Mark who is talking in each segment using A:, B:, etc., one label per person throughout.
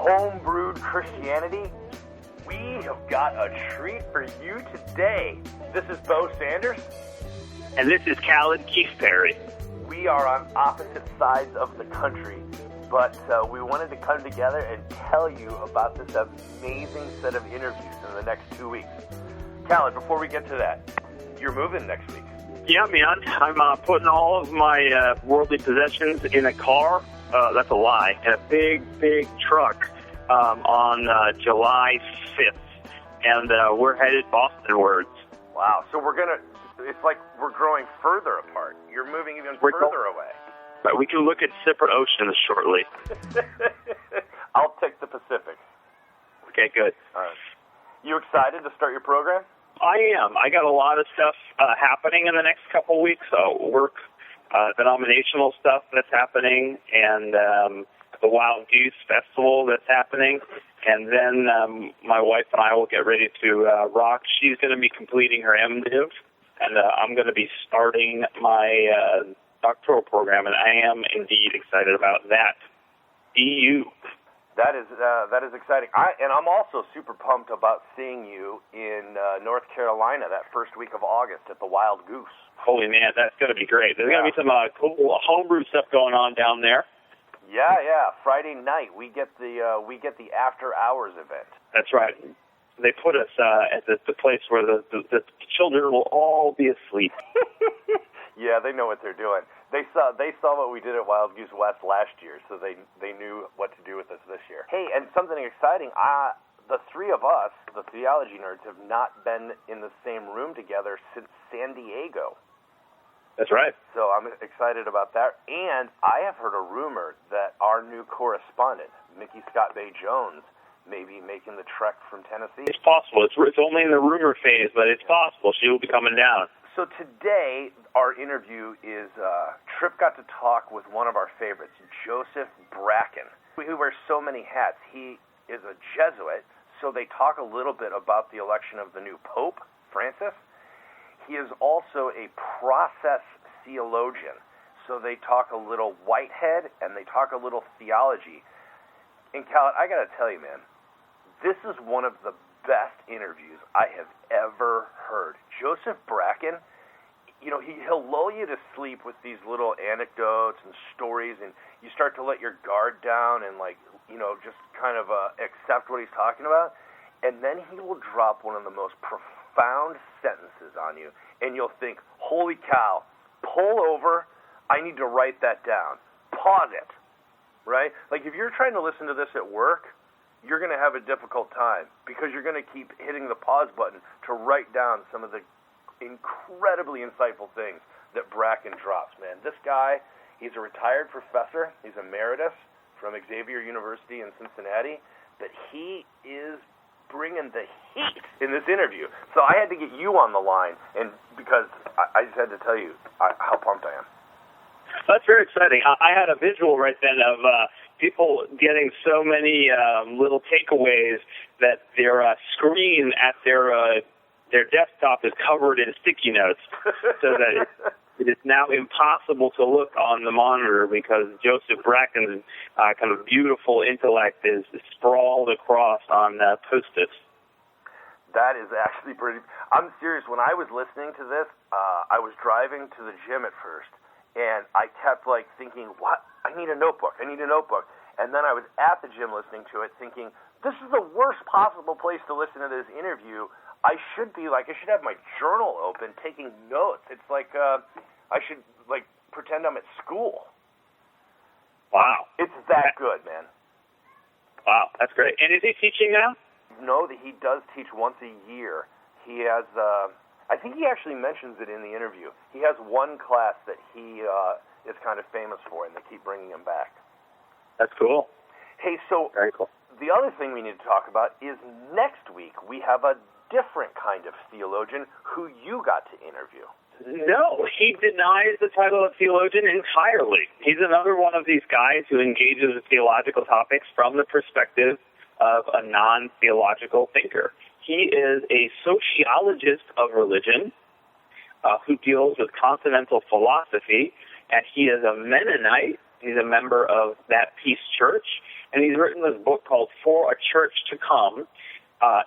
A: homebrewed Christianity, we have got a treat for you today. This is Bo Sanders.
B: And this is Khaled Keith Perry.
A: We are on opposite sides of the country, but we wanted to come together and tell you about this amazing set of interviews in the next 2 weeks. Khaled, before we get to that, you're moving next week.
B: Yeah, man. I'm putting all of my worldly possessions in a car. That's a lie. In a big truck on July 5th. And we're headed Bostonwards.
A: Wow. So it's like we're growing further apart. You're moving even further away.
B: But we can look at separate oceans shortly.
A: I'll take the Pacific.
B: Okay, good.
A: All right. You excited to start your program?
B: I am. I got a lot of stuff happening in the next couple of weeks. Work, denominational stuff that's happening, and the Wild Goose Festival that's happening. And then my wife and I will get ready to rock. She's going to be completing her MDiv, and I'm going to be starting my doctoral program, and I am indeed excited about that. EU.
A: That is exciting. I'm also super pumped about seeing you in North Carolina that first week of August at the Wild Goose.
B: Holy man, that's going to be great. There's going to be some cool homebrew stuff going on down there.
A: Yeah. Friday night we get the after hours event.
B: That's right. They put us at the place where the children will all be asleep.
A: Yeah, they know what they're doing. They saw what we did at Wild Goose West last year, so they knew what to do with us this year. Hey, and something exciting, the three of us, the theology nerds, have not been in the same room together since San Diego.
B: That's right.
A: So I'm excited about that. And I have heard a rumor that our new correspondent, Mickey Scott Bay-Jones, may be making the trek from Tennessee.
B: It's possible. It's only in the rumor phase, but it's possible. She will be coming down.
A: So today, our interview is, Tripp got to talk with one of our favorites, Joseph Bracken, who wears so many hats. He is a Jesuit, so they talk a little bit about the election of the new Pope, Francis. He is also a process theologian, so they talk a little Whitehead, and they talk a little theology. And Khaled, I got to tell you, man, this is one of the best interviews I have ever heard. Joseph Bracken, he'll lull you to sleep with these little anecdotes and stories, and you start to let your guard down and just kind of accept what he's talking about, and then he will drop one of the most profound sentences on you, and you'll think, holy cow, pull over, I need to write that down. Pause it, right? Like if you're trying to listen to this at work, you're going to have a difficult time because you're going to keep hitting the pause button to write down some of the incredibly insightful things that Bracken drops, man. This guy, he's a retired professor. He's emeritus from Xavier University in Cincinnati, but he is bringing the heat in this interview. So I had to get you on the line, and because I just had to tell you how pumped I am.
B: That's very exciting. I had a visual right then of people getting so many little takeaways that their screen at their desktop is covered in sticky notes, so that it is now impossible to look on the monitor because Joseph Bracken's kind of beautiful intellect is sprawled across on Post-its.
A: That is actually pretty... I'm serious. When I was listening to this, I was driving to the gym at first, and I kept thinking, what? I need a notebook. And then I was at the gym listening to it thinking, this is the worst possible place to listen to this interview. I should have my journal open taking notes. It's like I should pretend I'm at school.
B: Wow.
A: It's that good, man.
B: Wow, that's great. And is he teaching now?
A: No, he does teach once a year. He has... I think he actually mentions it in the interview. He has one class that he is kind of famous for, and they keep bringing him back.
B: That's cool.
A: Hey, so
B: very cool.
A: The other thing we need to talk about is next week we have a different kind of theologian who you got to interview.
B: No, he denies the title of theologian entirely. He's another one of these guys who engages with theological topics from the perspective of a non-theological thinker. He is a sociologist of religion who deals with continental philosophy, and he is a Mennonite He's a member of that Peace Church, and he's written this book called For a Church to Come,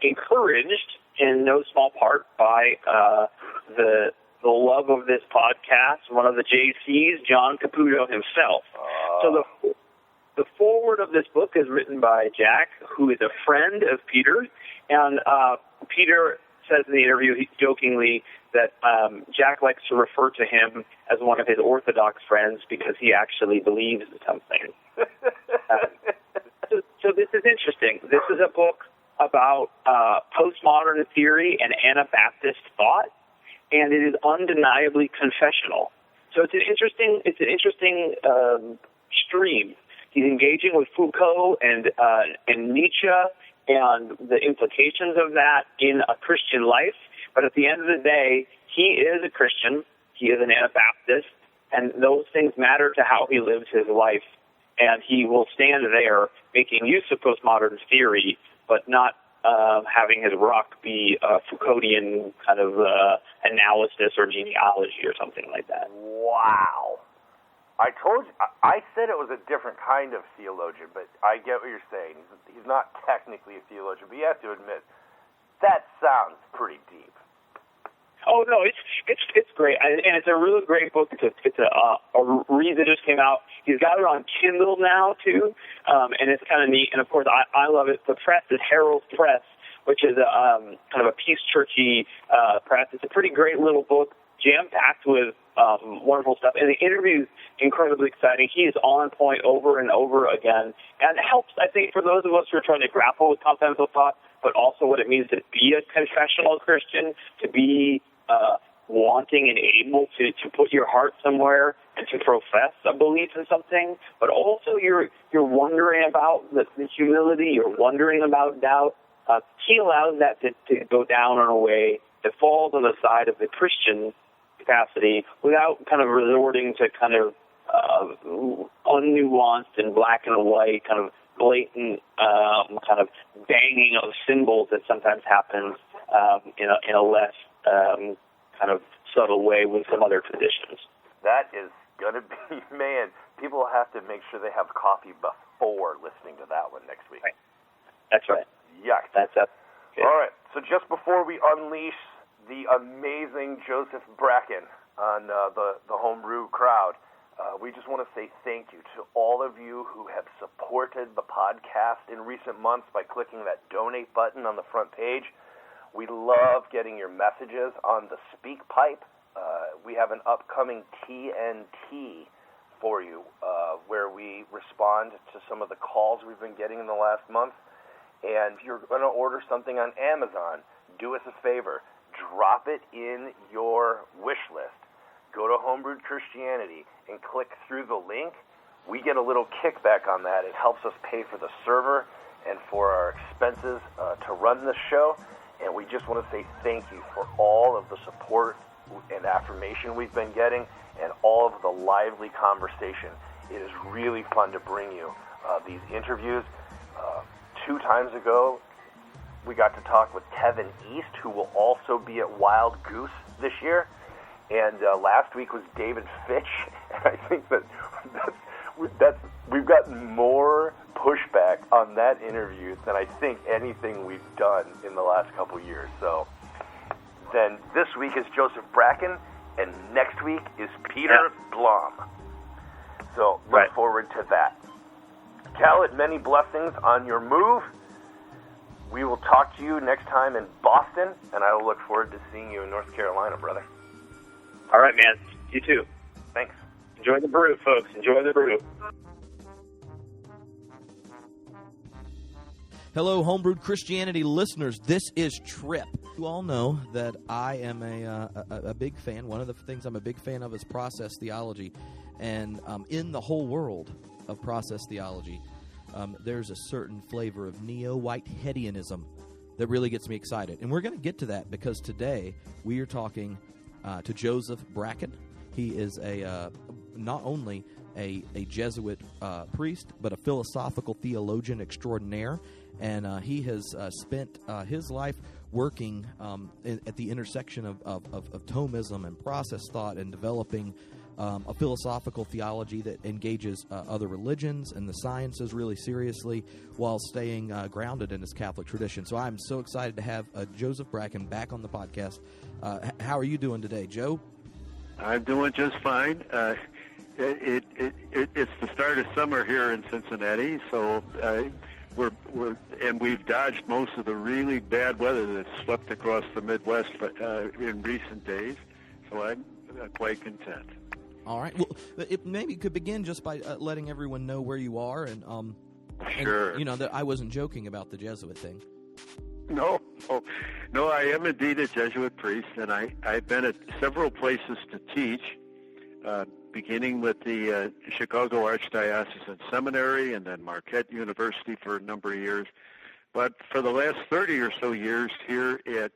B: encouraged in no small part by the love of this podcast, one of the JCs, John Caputo himself. So the foreword of this book is written by Jack, who is a friend of Peter, and Peter says in the interview, jokingly, that Jack likes to refer to him as one of his Orthodox friends because he actually believes in something. So this is interesting. This is a book about postmodern theory and Anabaptist thought, and it is undeniably confessional. So it's an interesting stream. He's engaging with Foucault and Nietzsche and the implications of that in a Christian life. But at the end of the day, he is a Christian. He is an Anabaptist, and those things matter to how he lives his life. And he will stand there making use of postmodern theory, but not having his rock be a Foucauldian kind of analysis or genealogy or something like that.
A: Wow. I said it was a different kind of theologian, but I get what you're saying. He's not technically a theologian, but you have to admit, that sounds pretty deep.
B: Oh no, it's great, and it's a really great book. It's a read that just came out. He's got it on Kindle now too, and it's kind of neat. And of course, I love it. The press is Herald Press, which is kind of a Peace Churchy press. It's a pretty great little book, jam-packed with wonderful stuff. And the interview's incredibly exciting. He is on point over and over again. And it helps, I think, for those of us who are trying to grapple with continental thought, but also what it means to be a confessional Christian, to be wanting and able to put your heart somewhere and to profess a belief in something, but also you're wondering about the humility, you're wondering about doubt. He allows that to go down in a way that falls on the side of the Christian capacity without kind of resorting to kind of unnuanced and black and white, kind of blatant kind of banging of symbols that sometimes happens in a less kind of subtle way with some other traditions.
A: That is going to be, man, people have to make sure they have coffee before listening to that one next week.
B: Right. That's right.
A: Yuck.
B: That's up. Okay.
A: All right, so just before we unleash the amazing Joseph Bracken on the homebrew crowd, we just want to say thank you to all of you who have supported the podcast in recent months by clicking that donate button on the front page. We love getting your messages on the Speak Pipe. We have an upcoming TNT for you where we respond to some of the calls we've been getting in the last month. And if you're going to order something on Amazon, do us a favor. Drop it in your wish list. Go to Homebrewed Christianity and click through the link. We get a little kickback on that. It helps us pay for the server and for our expenses to run this show. And we just want to say thank you for all of the support and affirmation we've been getting and all of the lively conversation. It is really fun to bring you these interviews. 2 times ago, we got to talk with Kevin East, who will also be at Wild Goose this year. And last week was David Fitch. And I think we've gotten more pushback on that interview than I think anything we've done in the last couple years. So then this week is Joseph Bracken, and next week is Peter Blom. So look forward to that. Khaled, many blessings on your move. We will talk to you next time in Boston, and I will look forward to seeing you in North Carolina, brother.
B: All right, man. You too.
A: Thanks.
B: Enjoy the brew, folks. Enjoy the brew.
C: Hello, Homebrewed Christianity listeners. This is Trip. You all know that I am a big fan. One of the things I'm a big fan of is process theology. And in the whole world of process theology, there's a certain flavor of neo-Whiteheadianism that really gets me excited. And we're going to get to that because today we are talking to Joseph Bracken. He is not only a Jesuit priest, but a philosophical theologian extraordinaire. And he has spent his life working at the intersection of Thomism and process thought and developing a philosophical theology that engages other religions and the sciences really seriously while staying grounded in his Catholic tradition. So I'm so excited to have Joseph Bracken back on the podcast. How are you doing today, Joe?
D: I'm doing just fine. It's the start of summer here in Cincinnati, so we've dodged most of the really bad weather that swept across the Midwest in recent days. So I'm quite content.
C: All right. Well, maybe you could begin just by letting everyone know where you are, and
D: sure.
C: And, that I wasn't joking about the Jesuit thing.
D: No, I am indeed a Jesuit priest, and I've been at several places to teach, beginning with the Chicago Archdiocesan Seminary and then Marquette University for a number of years. But for the last 30 or so years here at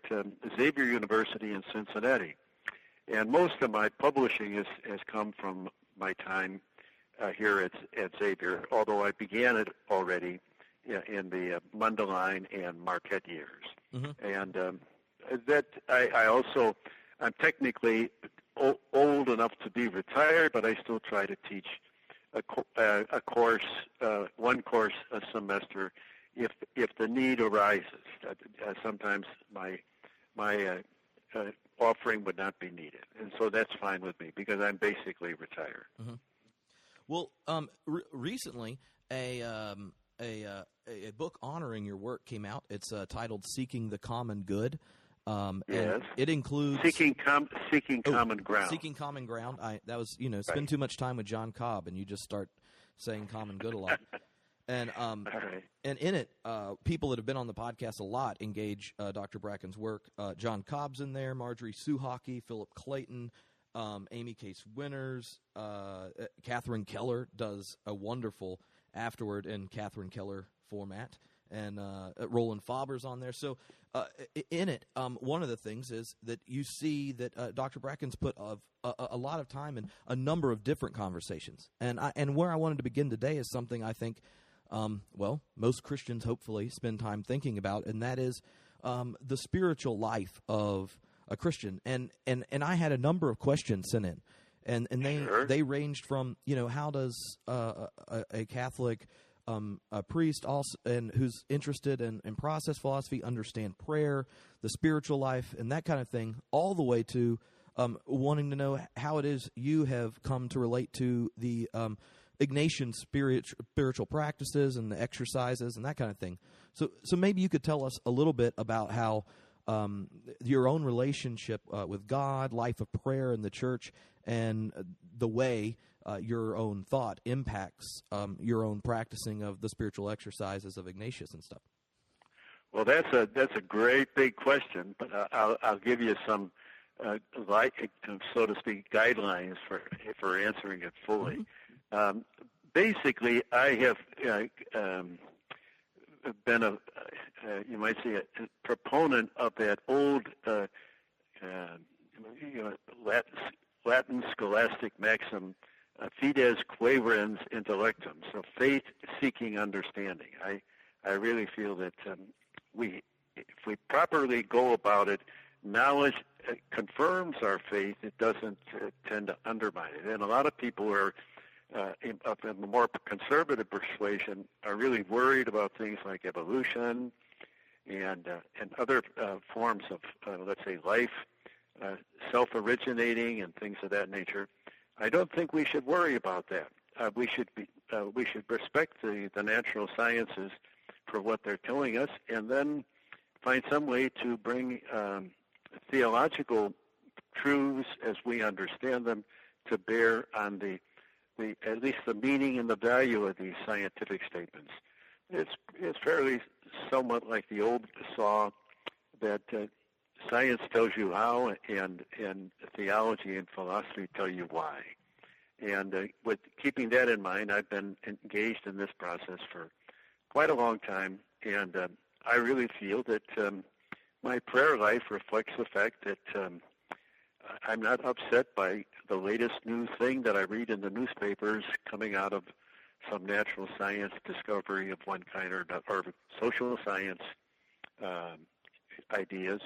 D: Xavier University in Cincinnati. And most of my publishing has come from my time here at Xavier, although I began it already in the Mundelein and Marquette years. Mm-hmm. And I'm technically old enough to be retired, but I still try to teach a course, one course a semester, if the need arises. Sometimes my offering would not be needed, and so that's fine with me because I'm basically retired.
C: Mm-hmm. Well, recently a book honoring your work came out. It's titled "Seeking the Common Good."
D: Yes,
C: and it includes
D: seeking common ground.
C: Seeking common ground. Spend too much time with John Cobb, and you just start saying "common good" a lot. And and in it, people that have been on the podcast a lot engage Dr. Bracken's work. John Cobb's in there, Marjorie Suhaki, Philip Clayton, Amy Case Winters, Catherine Keller does a wonderful afterword in Catherine Keller format, and Roland Faber's on there. So in it, one of the things is that you see that Dr. Bracken's put a lot of time in a number of different conversations. And where I wanted to begin today is something I think most Christians hopefully spend time thinking about, and that is the spiritual life of a Christian. And I had a number of questions sent in, and they ranged from how does a Catholic a priest also and who's interested in process philosophy understand prayer, the spiritual life, and that kind of thing, all the way to wanting to know how it is you have come to relate to the Ignatian spiritual practices and the exercises and that kind of thing. So maybe you could tell us a little bit about how your own relationship with God, life of prayer in the church, and the way your own thought impacts your own practicing of the spiritual exercises of Ignatius and stuff.
D: Well, that's a great big question, but I'll give you some so to speak guidelines for answering it fully. Mm-hmm. Basically, I have been you might say, a proponent of that old Latin scholastic maxim, fides quaerens intellectum, so faith seeking understanding. I really feel that if we properly go about it, knowledge confirms our faith. It doesn't tend to undermine it. And a lot of people are of a more conservative persuasion are really worried about things like evolution and other forms of, let's say, life, self-originating and things of that nature. I don't think we should worry about that. We should respect the natural sciences for what they're telling us, and then find some way to bring theological truths as we understand them to bear on the at least the meaning and the value of these scientific statements. It's fairly somewhat like the old saw that science tells you how, and theology and philosophy tell you why. And with keeping that in mind, I've been engaged in this process for quite a long time, and I really feel that my prayer life reflects the fact that I'm not upset by the latest new thing that I read in the newspapers coming out of some natural science discovery of one kind or social science ideas,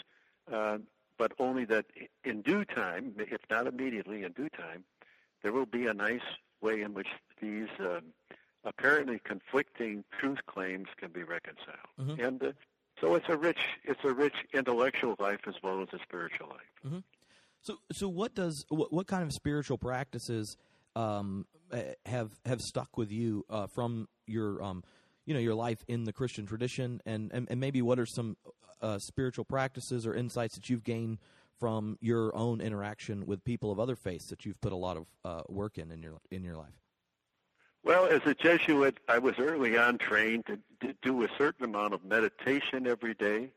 D: but only that in due time, if not immediately, in due time, there will be a nice way in which these apparently conflicting truth claims can be reconciled. Mm-hmm. And so it's a rich intellectual life as well as a spiritual life.
C: Mm-hmm. So what kind of spiritual practices have stuck with you from your your life in the Christian tradition, and maybe what are some spiritual practices or insights that you've gained from your own interaction with people of other faiths that you've put a lot of work in your life?
D: Well, as a Jesuit, I was early on trained to do a certain amount of meditation every day,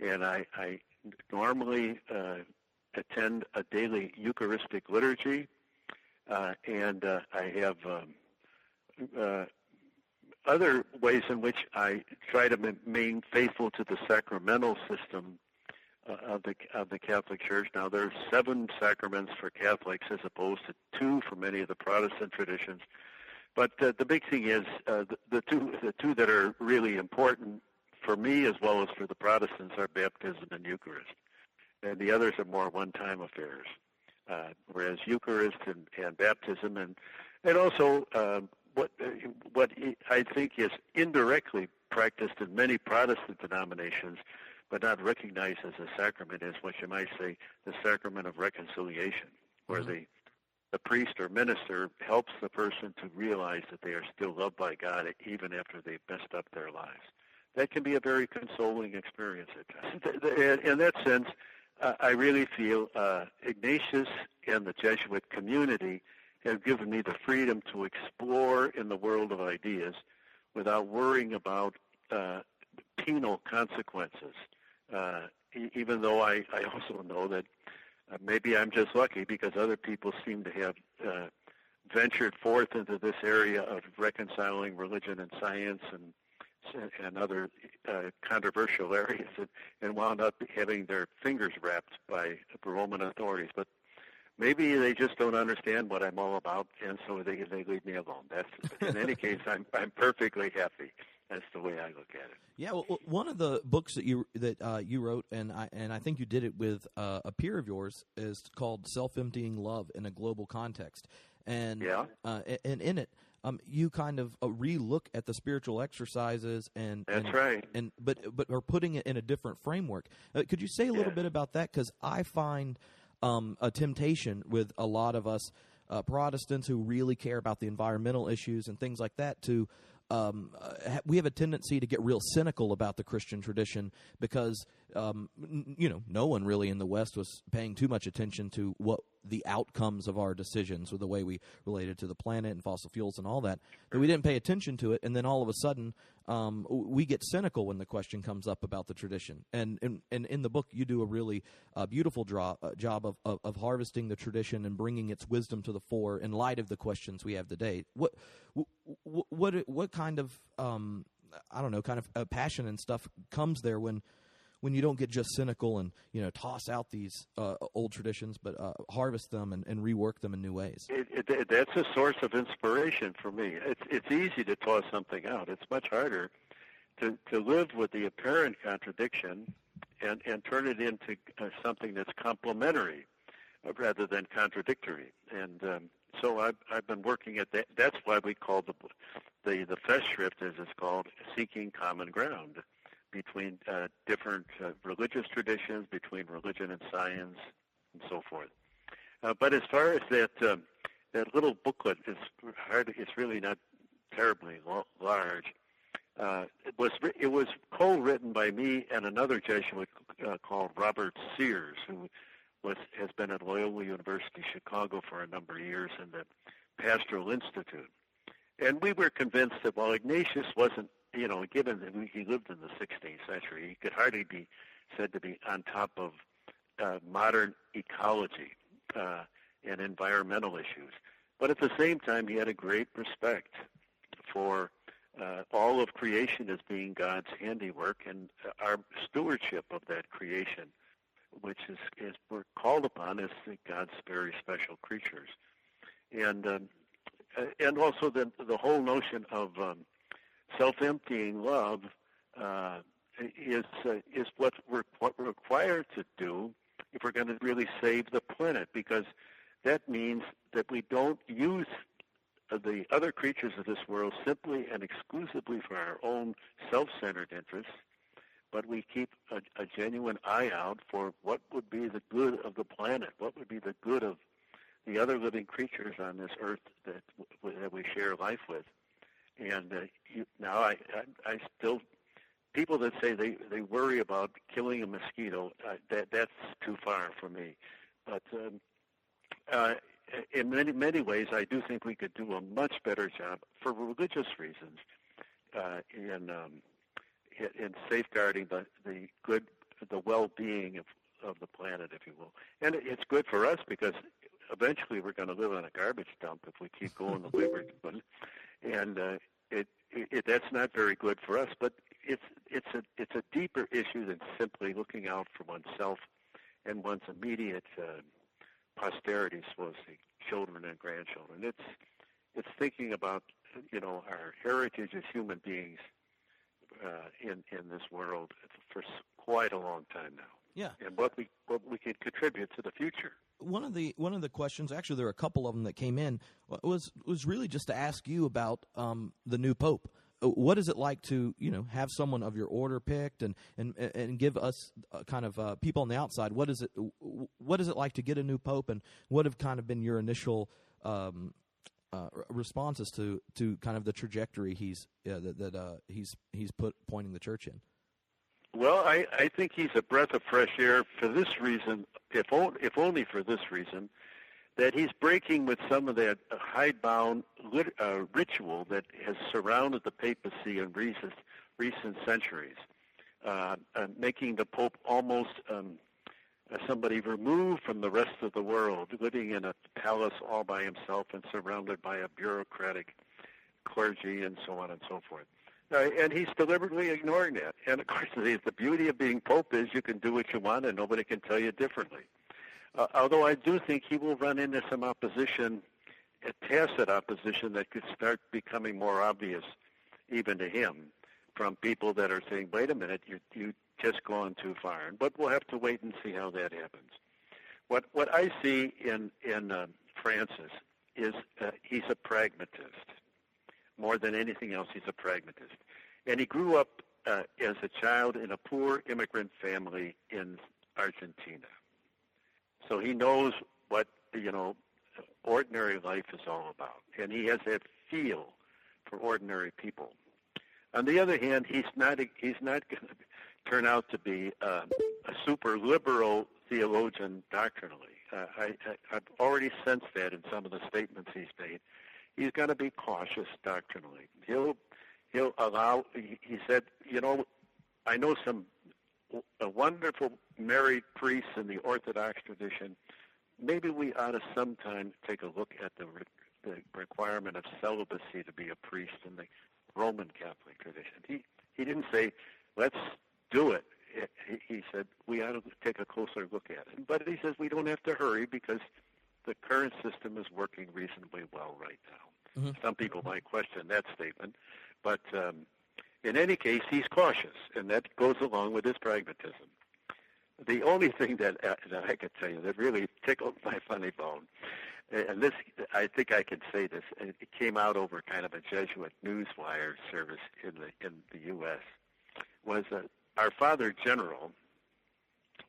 D: and I normally attend a daily Eucharistic liturgy, and I have other ways in which I try to remain faithful to the sacramental system of the Catholic Church. Now, there are 7 sacraments for Catholics as opposed to 2 for many of the Protestant traditions. But the big thing is the two that are really important for me as well as for the Protestants are baptism and Eucharist, and the others are more one-time affairs. Whereas Eucharist and baptism and also what I think is indirectly practiced in many Protestant denominations, but not recognized as a sacrament, is what you might say the sacrament of reconciliation, where mm-hmm. the priest or minister helps the person to realize that they are still loved by God even after they've messed up their lives. That can be a very consoling experience at times. In that sense, I really feel Ignatius and the Jesuit community have given me the freedom to explore in the world of ideas without worrying about penal consequences, even though I also know that maybe I'm just lucky because other people seem to have ventured forth into this area of reconciling religion and science and other controversial areas and wound up having their fingers wrapped by Roman authorities. But maybe they just don't understand what I'm all about, and so they leave me alone. In any case, I'm perfectly happy. That's the way I look at it.
C: Yeah, well, one of the books that you wrote, and I think you did it with a peer of yours, is called "Self-Emptying Love in a Global Context," and and in it, you kind of re-look at the spiritual exercises
D: that's right,
C: but are putting it in a different framework. Could you say a little bit about that? Because I find a temptation with a lot of us Protestants who really care about the environmental issues and things like that to we have a tendency to get real cynical about the Christian tradition because no one really in the West was paying too much attention to what the outcomes of our decisions or the way we related to the planet and fossil fuels and all that we didn't pay attention to it, and then all of a sudden we get cynical when the question comes up about the tradition. And in the book you do a really beautiful job of harvesting the tradition and bringing its wisdom to the fore in light of the questions we have today. What kind of passion and stuff comes there when you don't get just cynical and toss out these old traditions, but harvest them and rework them in new ways?
D: That's a source of inspiration for me. It's easy to toss something out. It's much harder to live with the apparent contradiction and turn it into something that's complementary rather than contradictory. And so I've been working at that. That's why we call the Festschrift, as it's called, Seeking Common Ground between different religious traditions, between religion and science, and so forth. But as far as that little booklet, it's really not terribly large. It was co-written by me and another Jesuit called Robert Sears, who has been at Loyola University Chicago for a number of years in the Pastoral Institute. And we were convinced that while Ignatius wasn't, given that he lived in the 16th century, he could hardly be said to be on top of modern ecology and environmental issues. But at the same time, he had a great respect for all of creation as being God's handiwork and our stewardship of that creation, which is we're called upon as God's very special creatures. And also the whole notion of self-emptying love is what we're required to do if we're going to really save the planet, because that means that we don't use the other creatures of this world simply and exclusively for our own self-centered interests, but we keep a genuine eye out for what would be the good of the planet, what would be the good of the other living creatures on this earth that we share life with. And now I still, people that say they worry about killing a mosquito, that's too far for me. But in many ways, I do think we could do a much better job for religious reasons in safeguarding the good, the well-being of the planet, if you will. And it's good for us because eventually we're going to live on a garbage dump if we keep going the way we're doing. And that's not very good for us. But it's a deeper issue than simply looking out for oneself and one's immediate posterity, supposedly children and grandchildren. It's thinking about our heritage as human beings in this world for quite a long time now.
C: Yeah,
D: and what we can contribute to the future. One of
C: the questions, actually, there are a couple of them that came in, was really just to ask you about the new pope. What is it like to have someone of your order picked, and give us kind of people on the outside? What is it like to get a new pope, and what have kind of been your initial responses to kind of the trajectory he's pointing the church in?
D: Well, I think he's a breath of fresh air for this reason, if only for this reason, that he's breaking with some of that hidebound ritual that has surrounded the papacy in recent centuries, making the Pope almost somebody removed from the rest of the world, living in a palace all by himself and surrounded by a bureaucratic clergy and so on and so forth. And he's deliberately ignoring that. And, of course, the beauty of being Pope is you can do what you want and nobody can tell you differently. Although I do think he will run into some opposition, a tacit opposition that could start becoming more obvious even to him from people that are saying, wait a minute, you just gone too far. But we'll have to wait and see how that happens. What I see in Francis is he's a pragmatist. More than anything else, he's a pragmatist. And he grew up as a child in a poor immigrant family in Argentina. So he knows what, ordinary life is all about. And he has that feel for ordinary people. On the other hand, he's not going to turn out to be a super liberal theologian doctrinally. I've already sensed that in some of the statements he's made. He's going to be cautious doctrinally. He'll allow. He said, I know some wonderful married priests in the Orthodox tradition. Maybe we ought to sometime take a look at the requirement of celibacy to be a priest in the Roman Catholic tradition. He didn't say, let's do it. He said, we ought to take a closer look at it. But he says we don't have to hurry because the current system is working reasonably well right now. Mm-hmm. Some people might question that statement, but in any case, he's cautious, and that goes along with his pragmatism. The only thing that I could tell you that really tickled my funny bone, and this, I think I can say this, it came out over kind of a Jesuit newswire service in the U.S., was our Father General,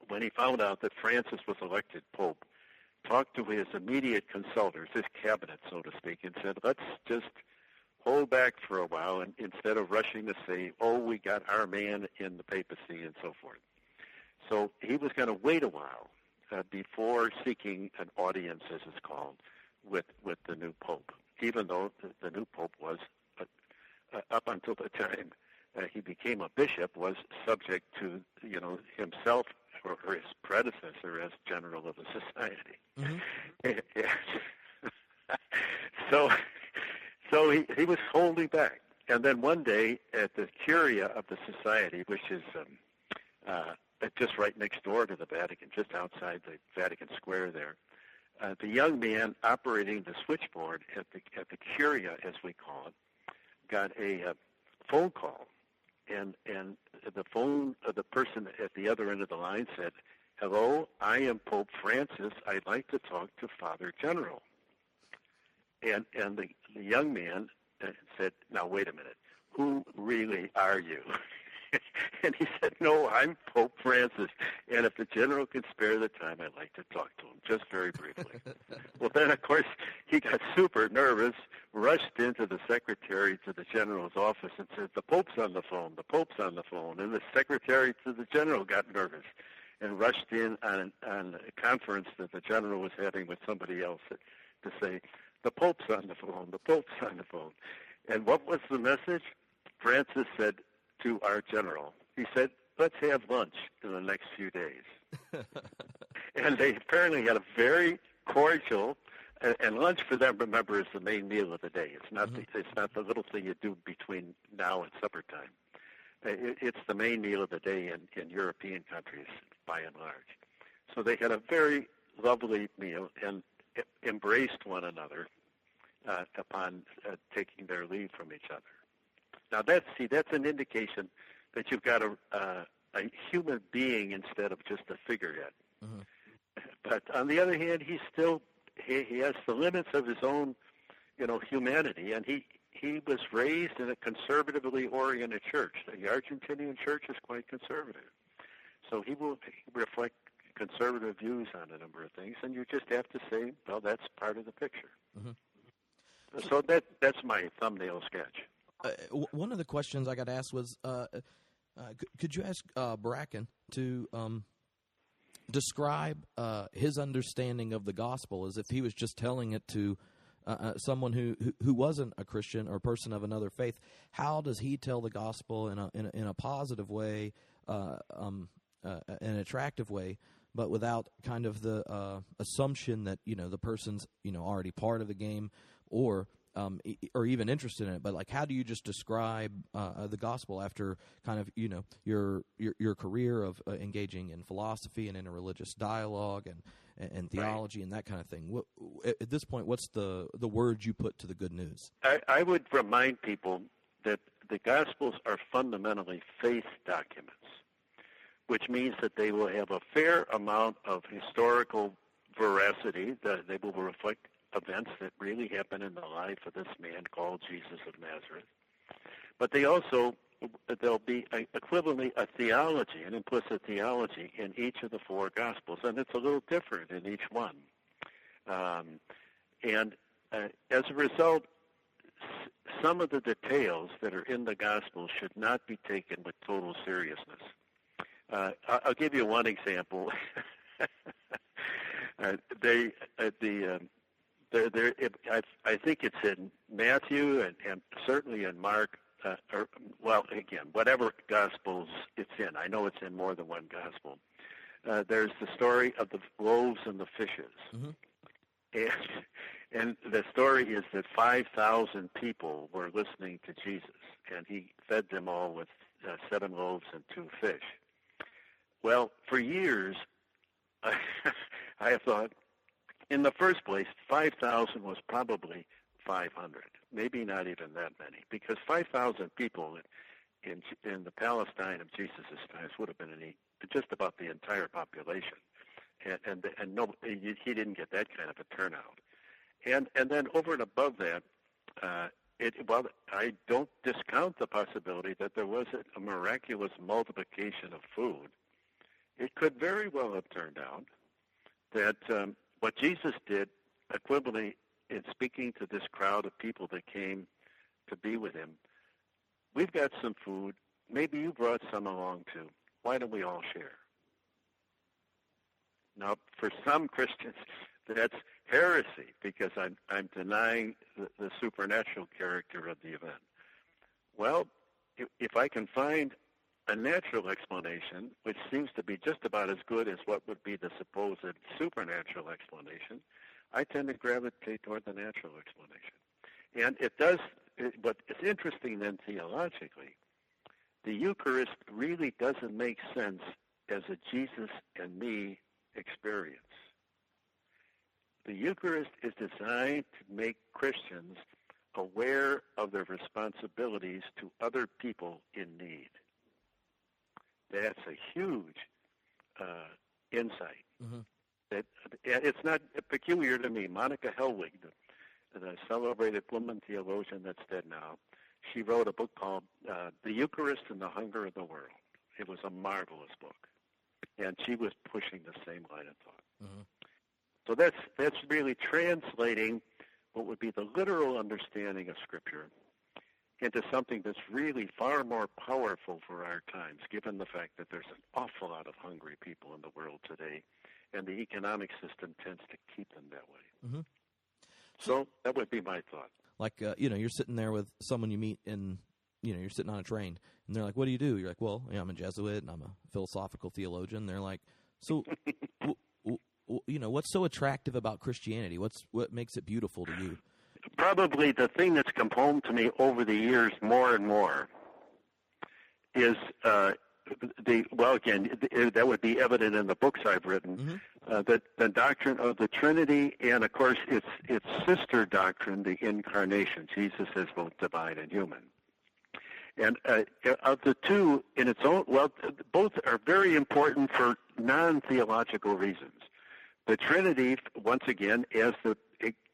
D: when he found out that Francis was elected Pope, talked to his immediate consultants, his cabinet, so to speak, and said, let's just hold back for a while and instead of rushing to say, we got our man in the papacy and so forth. So he was going to wait a while before seeking an audience, as it's called, with the new Pope, even though the new Pope was, up until the time he became a bishop, was subject to, himself or his predecessor as general of the society. Mm-hmm. So he was holding back. And then one day at the Curia of the society, which is just right next door to the Vatican, just outside the Vatican Square there, the young man operating the switchboard at the Curia, as we call it, got a phone call and the phone, the person at the other end of the line said, "Hello, I am Pope Francis. I'd like to talk to Father General." And the young man said, "Now wait a minute, who really are you?" And he said, "No, I'm Pope Francis, and if the general can spare the time, I'd like to talk to him, just very briefly." Well, then, of course, he got super nervous, rushed into the secretary to the general's office and said, "The Pope's on the phone, the Pope's on the phone." And the secretary to the general got nervous and rushed in on a conference that the general was having with somebody else to say, "The Pope's on the phone, the Pope's on the phone." And what was the message? Francis said to our general, he said, "Let's have lunch in the next few days." And they apparently had a very cordial, and lunch for them, remember, is the main meal of the day. It's not it's not the little thing you do between now and supper time. It's the main meal of the day in European countries, by and large. So they had a very lovely meal and embraced one another upon taking their leave from each other. Now that's an indication that you've got a human being instead of just a figurehead. Mm-hmm. But on the other hand, he has the limits of his own, humanity, and he was raised in a conservatively oriented church. The Argentinian church is quite conservative, so he will reflect conservative views on a number of things, and you just have to say, well, that's part of the picture. Mm-hmm. So that's my thumbnail sketch.
C: One of the questions I got asked was, could you ask Bracken to describe his understanding of the gospel as if he was just telling it to someone who wasn't a Christian or a person of another faith? How does he tell the gospel in a positive way, an attractive way, but without kind of the assumption that the person's already part of the game or even interested in it? But like, how do you just describe the gospel after kind of your career of engaging in philosophy and in a religious dialogue and theology, right, and that kind of thing? At this point, what's the word you put to the good news?
D: I would remind people that the Gospels are fundamentally faith documents, which means that they will have a fair amount of historical veracity, that they will reflect events that really happened in the life of this man called Jesus of Nazareth. But there'll be equivalently a theology, an implicit theology in each of the four Gospels, and it's a little different in each one. And as a result, some of the details that are in the Gospels should not be taken with total seriousness. I'll give you one example. I think it's in Matthew and certainly in Mark. Whatever Gospels it's in. I know it's in more than one Gospel. There's the story of the loaves and the fishes. Mm-hmm. And the story is that 5,000 people were listening to Jesus, and he fed them all with 7 loaves and 2 fish. Well, for years, I have thought, in the first place, 5,000 was probably 500, maybe not even that many, because 5,000 people in the Palestine of Jesus' times would have been just about the entire population, and no, he didn't get that kind of a turnout. And then over and above that, I don't discount the possibility that there was a miraculous multiplication of food. It could very well have turned out that what Jesus did, equivalently in speaking to this crowd of people that came to be with him, we've got some food. Maybe you brought some along too. Why don't we all share? Now, for some Christians, that's heresy because I'm denying the supernatural character of the event. Well, if I can find a natural explanation, which seems to be just about as good as what would be the supposed supernatural explanation, I tend to gravitate toward the natural explanation. And it does, but it's interesting then theologically, the Eucharist really doesn't make sense as a Jesus and me experience. The Eucharist is designed to make Christians aware of their responsibilities to other people in need. That's a huge insight.
C: Mm-hmm.
D: That it's not peculiar to me. Monica Hellwig, the celebrated woman theologian that's dead now, she wrote a book called The Eucharist and the Hunger of the World. It was a marvelous book, and she was pushing the same line of thought.
C: Mm-hmm.
D: So that's really translating what would be the literal understanding of Scripture into something that's really far more powerful for our times, given the fact that there's an awful lot of hungry people in the world today, and the economic system tends to keep them that way.
C: Mm-hmm.
D: So that would be my thought.
C: Like, you're sitting there with someone you meet in, you're sitting on a train, and they're like, what do you do? You're like, well, I'm a Jesuit, and I'm a philosophical theologian. They're like, so, what's so attractive about Christianity? What makes it beautiful to you?
D: Probably the thing that's come home to me over the years more and more is that would be evident in the books I've written, that the doctrine of the Trinity and, of course, its sister doctrine, the Incarnation. Jesus is both divine and human. And of the two, in its own, both are very important for non-theological reasons. The Trinity, once again, as the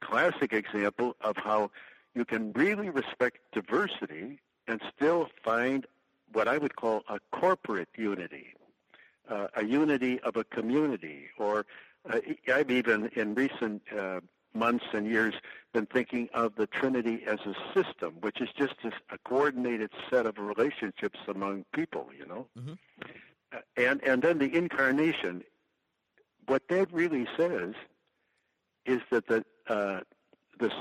D: classic example of how you can really respect diversity and still find what I would call a corporate unity, a unity of a community. Or I've even in recent months and years been thinking of the Trinity as a system, which is just a coordinated set of relationships among people,
C: Mm-hmm.
D: And then the Incarnation. What that really says is that the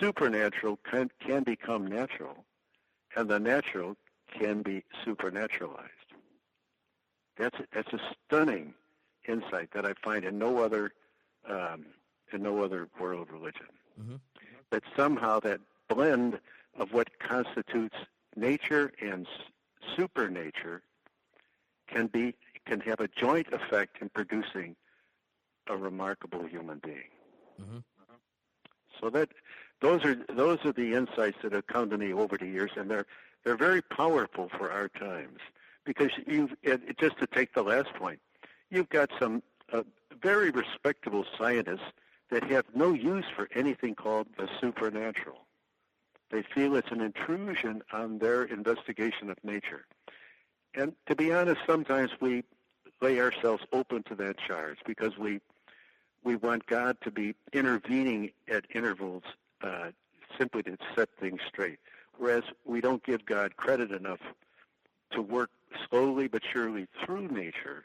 D: supernatural can become natural, and the natural can be supernaturalized. That's a stunning insight that I find in no other world religion.
C: Mm-hmm.
D: That somehow that blend of what constitutes nature and supernature can have a joint effect in producing a remarkable human being.
C: Mm-hmm.
D: So those are the insights that have come to me over the years, and they're very powerful for our times. Because just to take the last point, you've got some very respectable scientists that have no use for anything called the supernatural. They feel it's an intrusion on their investigation of nature. And to be honest, sometimes we lay ourselves open to that charge because we want God to be intervening at intervals simply to set things straight, whereas we don't give God credit enough to work slowly but surely through nature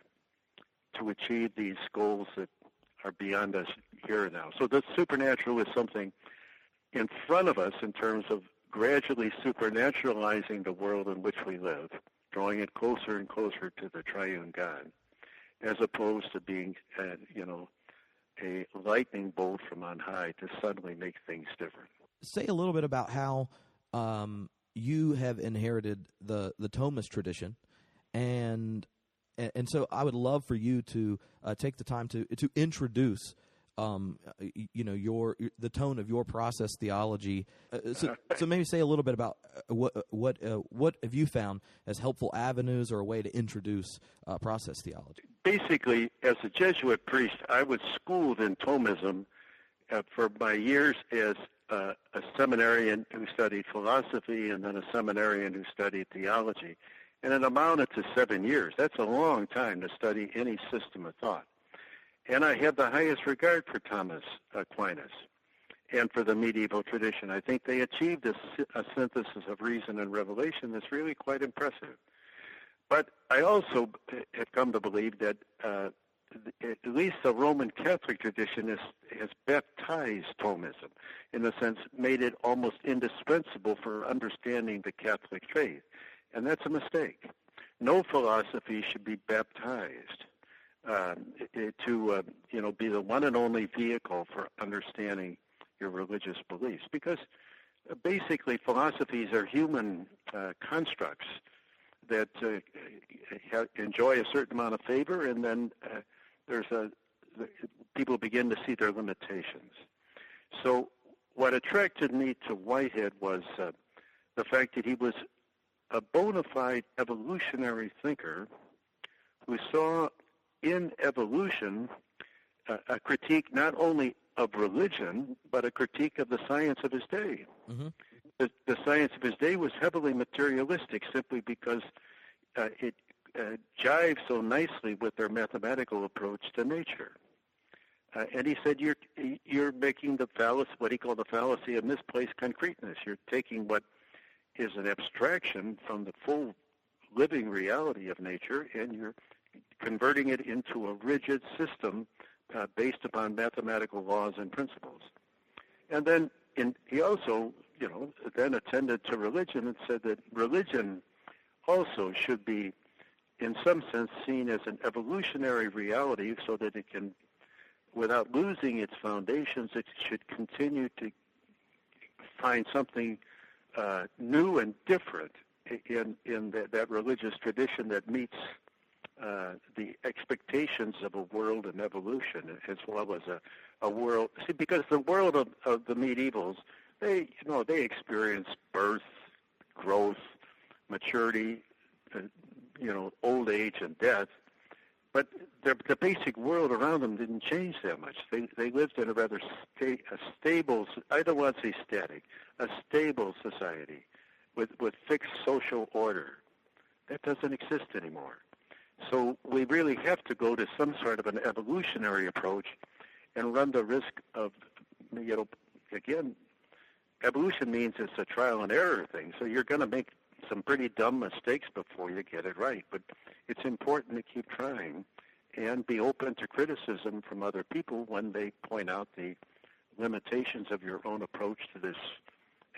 D: to achieve these goals that are beyond us here and now. So the supernatural is something in front of us in terms of gradually supernaturalizing the world in which we live, drawing it closer and closer to the triune God, as opposed to being, a lightning bolt from on high to suddenly make things different.
C: Say a little bit about how you have inherited the Thomist tradition, and so I would love for you to take the time to introduce the tone of your process theology. So maybe say a little bit about what have you found as helpful avenues or a way to introduce process theology.
D: Basically, as a Jesuit priest, I was schooled in Thomism for my years as a seminarian who studied philosophy and then a seminarian who studied theology. And it amounted to 7 years. That's a long time to study any system of thought. And I have the highest regard for Thomas Aquinas and for the medieval tradition. I think they achieved a synthesis of reason and revelation that's really quite impressive. But I also have come to believe that at least the Roman Catholic tradition has baptized Thomism, in a sense, made it almost indispensable for understanding the Catholic faith. And that's a mistake. No philosophy should be baptized to be the one and only vehicle for understanding your religious beliefs. Because basically philosophies are human constructs that enjoy a certain amount of favor, and then people begin to see their limitations. So what attracted me to Whitehead was the fact that he was a bona fide evolutionary thinker who saw in evolution a critique not only of religion, but a critique of the science of his day.
C: Mm-hmm.
D: The science of his day was heavily materialistic simply because it jives so nicely with their mathematical approach to nature. And he said, you're making the fallacy, what he called the fallacy of misplaced concreteness. You're taking what is an abstraction from the full living reality of nature, and you're converting it into a rigid system based upon mathematical laws and principles. And then he also, then attended to religion and said that religion also should be, in some sense, seen as an evolutionary reality so that it can, without losing its foundations, it should continue to find something new and different in that religious tradition that meets the expectations of a world in evolution, as well as a world. See, because the world of the medievals, they experience birth, growth, maturity, old age and death, but the basic world around them didn't change that much. They lived in a rather stable, I don't want to say static, a stable society with fixed social order. That doesn't exist anymore. So we really have to go to some sort of an evolutionary approach and run the risk of, again, evolution means it's a trial and error thing. So you're going to make some pretty dumb mistakes before you get it right. But it's important to keep trying and be open to criticism from other people when they point out the limitations of your own approach to this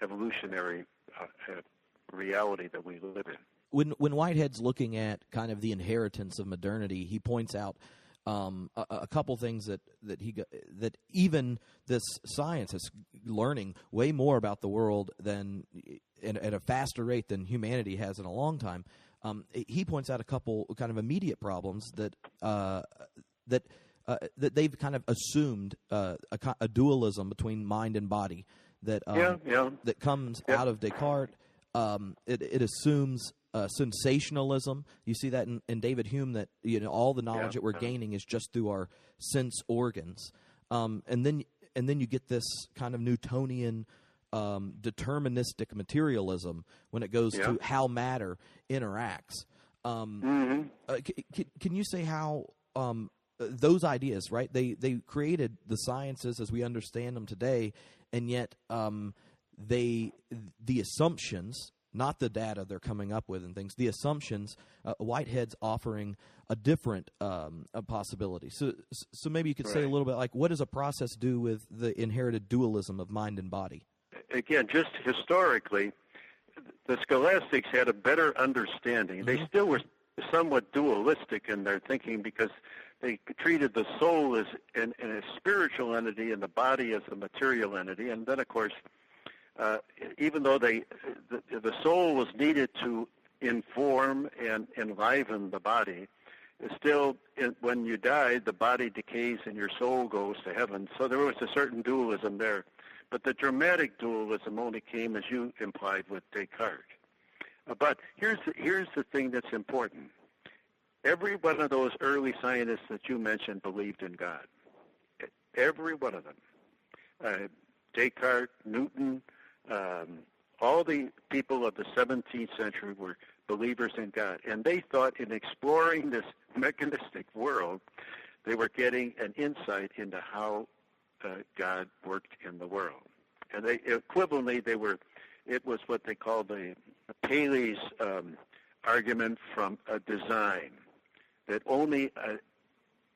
D: evolutionary reality that we live in.
C: When Whitehead's looking at kind of the inheritance of modernity, he points out a couple things that even this science is learning way more about the world than at a faster rate than humanity has in a long time. He points out a couple kind of immediate problems that they've kind of assumed a dualism between mind and body that comes out of Descartes. It assumes sensationalism. You see that in David Hume, that all the knowledge that we're gaining is just through our sense organs, and then you get this kind of Newtonian deterministic materialism when it goes to how matter interacts. Can you say how those ideas, right? They created the sciences as we understand them today, and yet the assumptions, not the data they're coming up with and things, the assumptions, Whitehead's offering a different possibility. So maybe you could say a little bit like, what does a process do with the inherited dualism of mind and body?
D: Again, just historically, the scholastics had a better understanding. They still were somewhat dualistic in their thinking because they treated the soul as a spiritual entity and the body as a material entity. And then, of course, even though the soul was needed to inform and enliven the body, still, when you died, the body decays and your soul goes to heaven. So there was a certain dualism there. But the dramatic dualism only came, as you implied, with Descartes. But here's the thing that's important. Every one of those early scientists that you mentioned believed in God. Every one of them. Descartes, Newton, all the people of the 17th century were believers in God. And they thought in exploring this mechanistic world, they were getting an insight into how God worked in the world. And they equivalently, it was what they called the Paley's argument from a design, that only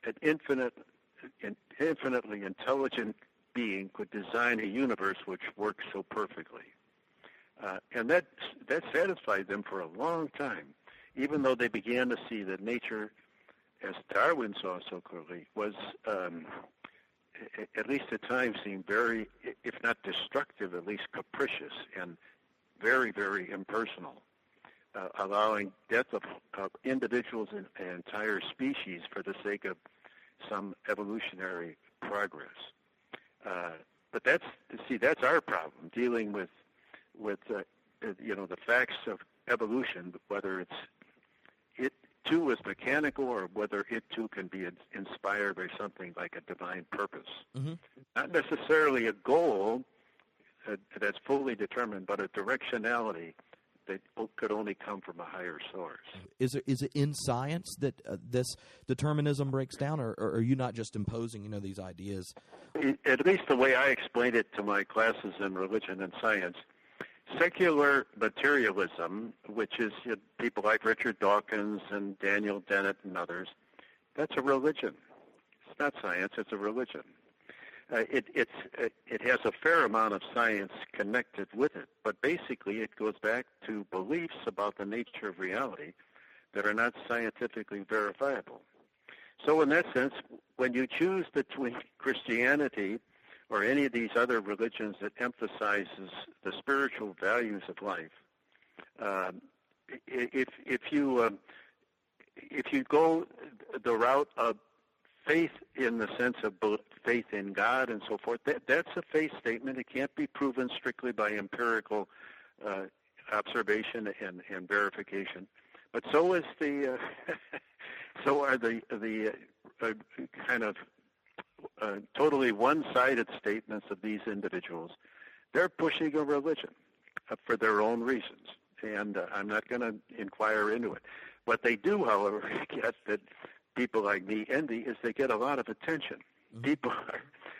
D: an infinitely intelligent being could design a universe which works so perfectly. And that satisfied them for a long time, even though they began to see that nature, as Darwin saw so clearly, was, at least at times, seemed very, if not destructive, at least capricious and very, very impersonal, allowing death of individuals and entire species for the sake of some evolutionary progress. But that's our problem, dealing with the facts of evolution, whether it too is mechanical or whether it too can be inspired by something like a divine purpose. Mm-hmm. Not necessarily a goal that's fully determined, but a directionality that could only come from a higher source.
C: Is it in science that this determinism breaks down, or are you not just imposing these ideas?
D: At least the way I explain it to my classes in religion and science, secular materialism, which is people like Richard Dawkins and Daniel Dennett and others, that's a religion. It's not science, it's a religion. It has a fair amount of science connected with it, but basically it goes back to beliefs about the nature of reality that are not scientifically verifiable. So in that sense, when you choose between Christianity or any of these other religions that emphasizes the spiritual values of life, if you go the route of faith in the sense of faith in God and so forth, that's a faith statement. It can't be proven strictly by empirical observation and verification. But so is so are the kind of totally one-sided statements of these individuals. They're pushing a religion for their own reasons, and I'm not going to inquire into it. What they do, however, get that people like me envy is they get a lot of attention. Mm-hmm. People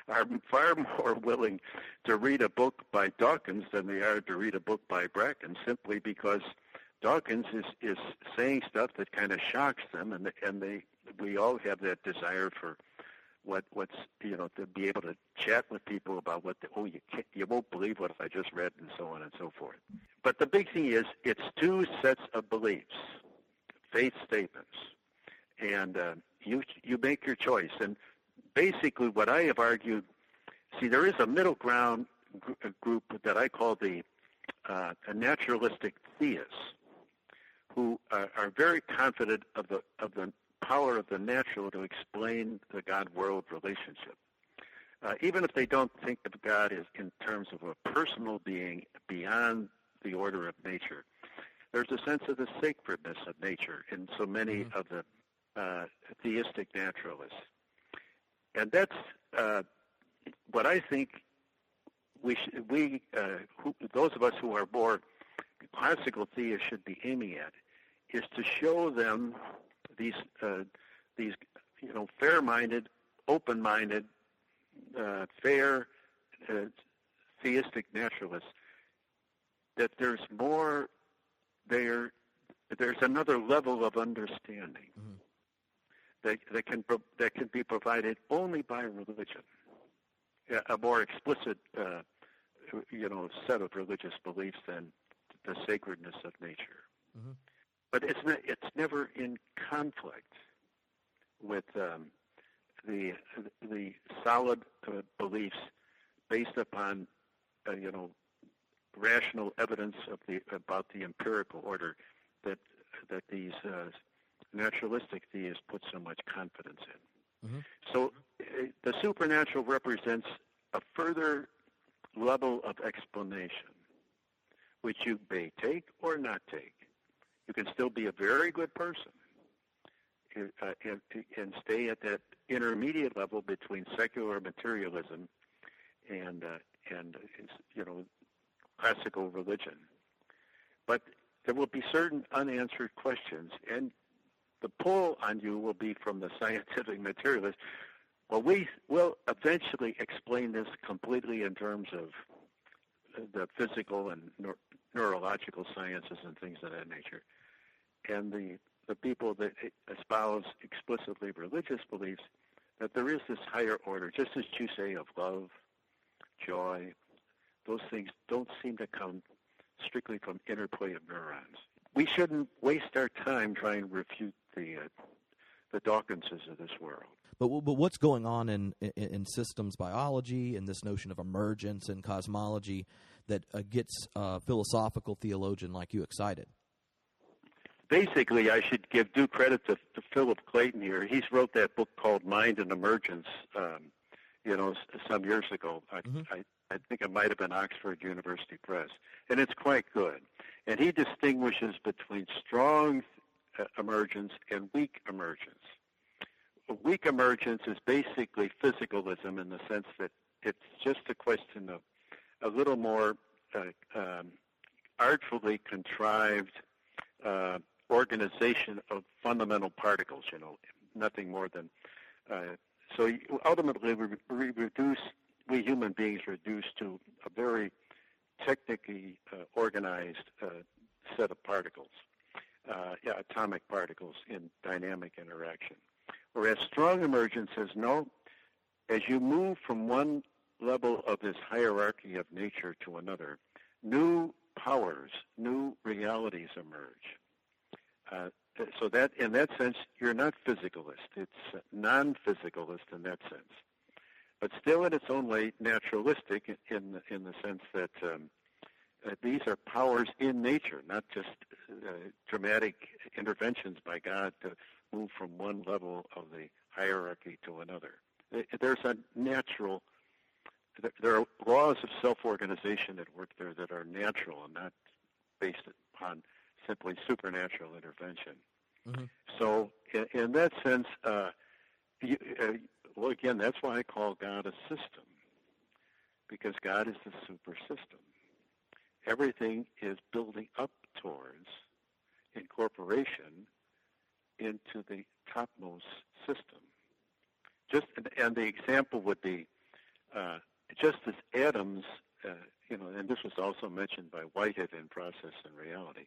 D: are far more willing to read a book by Dawkins than they are to read a book by Bracken, simply because Dawkins is saying stuff that kind of shocks them, and we all have that desire for what's to be able to chat with people about you won't believe what I just read, and so on and so forth. But the big thing is it's two sets of beliefs, faith statements, and you make your choice. And basically, what I have argued, there is a middle ground group that I call the naturalistic theists, who are very confident of the power of the natural to explain the God-world relationship. Even if they don't think of God as in terms of a personal being beyond the order of nature, there's a sense of the sacredness of nature in so many of the theistic naturalists. And that's what I think those of us who are more classical theists should be aiming at, is to show them these fair-minded, open-minded, fair theistic naturalists, that there's more there. There's another level of understanding that can be provided only by religion, a more explicit set of religious beliefs than the sacredness of nature. Mm-hmm. But it's never in conflict with the solid beliefs based upon rational evidence about the empirical order that these naturalistic theists put so much confidence in. Mm-hmm. So the supernatural represents a further level of explanation, which you may take or not take. You can still be a very good person and stay at that intermediate level between secular materialism and classical religion. But there will be certain unanswered questions, and the pull on you will be from the scientific materialist. Well, we will eventually explain this completely in terms of the physical and neurological sciences and things of that nature. And the people that espouse explicitly religious beliefs, that there is this higher order, just as you say, of love, joy. Those things don't seem to come strictly from interplay of neurons. We shouldn't waste our time trying to refute the Dawkinses of this world.
C: But what's going on in systems biology and this notion of emergence and cosmology that gets a philosophical theologian like you excited?
D: Basically, I should give due credit to Philip Clayton here. He's wrote that book called Mind and Emergence, some years ago. I think it might have been Oxford University Press, and it's quite good. And he distinguishes between strong emergence and weak emergence. Weak emergence is basically physicalism in the sense that it's just a question of a little more artfully contrived organization of fundamental particles, nothing more than... So ultimately we human beings reduce to a very technically organized set of particles, atomic particles in dynamic interaction. Whereas strong emergence says, no, as you move from one level of this hierarchy of nature to another, new powers, new realities emerge. So that, in that sense, you're not physicalist. It's non-physicalist in that sense. But still in its own way naturalistic in the sense that these are powers in nature, not just dramatic interventions by God to move from one level of the hierarchy to another. There's a natural... There are laws of self-organization at work there that are natural and not based upon simply supernatural intervention. Mm-hmm. So in that sense, again, that's why I call God a system, because God is the super system. Everything is building up towards incorporation into the topmost system. And the example would be, just as atoms, and this was also mentioned by Whitehead in Process and Reality,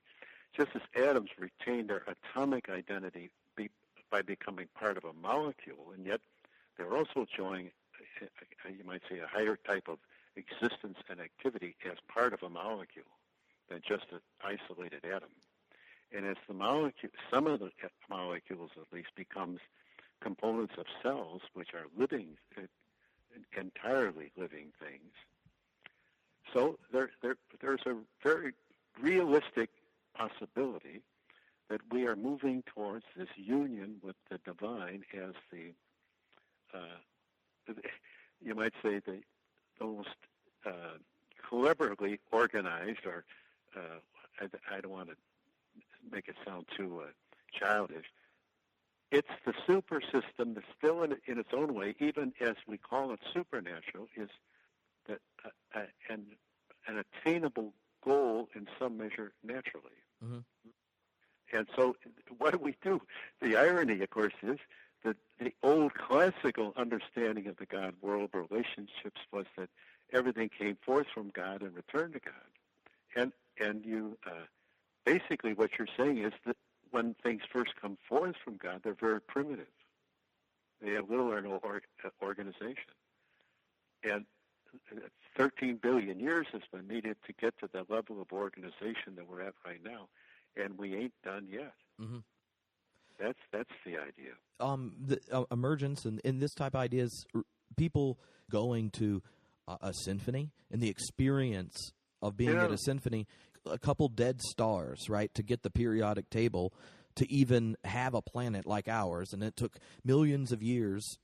D: just as atoms retain their atomic identity by becoming part of a molecule, and yet they're also enjoying, you might say, a higher type of existence and activity as part of a molecule than just an isolated atom. And as the molecule, some of the molecules at least becomes components of cells, which are living, entirely living things. So there's a very realistic possibility that we are moving towards this union with the divine as the, you might say, the most cleverly organized, or I don't want to make it sound too childish. It's the super system that still in its own way, even as we call it supernatural, is that an attainable goal in some measure naturally. Mm-hmm. And so what do? The irony, of course, is that the old classical understanding of the God-world relationships was that everything came forth from God and returned to God. And you basically what you're saying is that when things first come forth from God, they're very primitive. They have little or no organization. And 13 billion years has been needed to get to the level of organization that we're at right now, and we ain't done yet. Mm-hmm. That's the idea.
C: The emergence and this type of ideas, people going to a symphony and the experience of being at a symphony, a couple dead stars, right, to get the periodic table to even have a planet like ours, and it took millions of years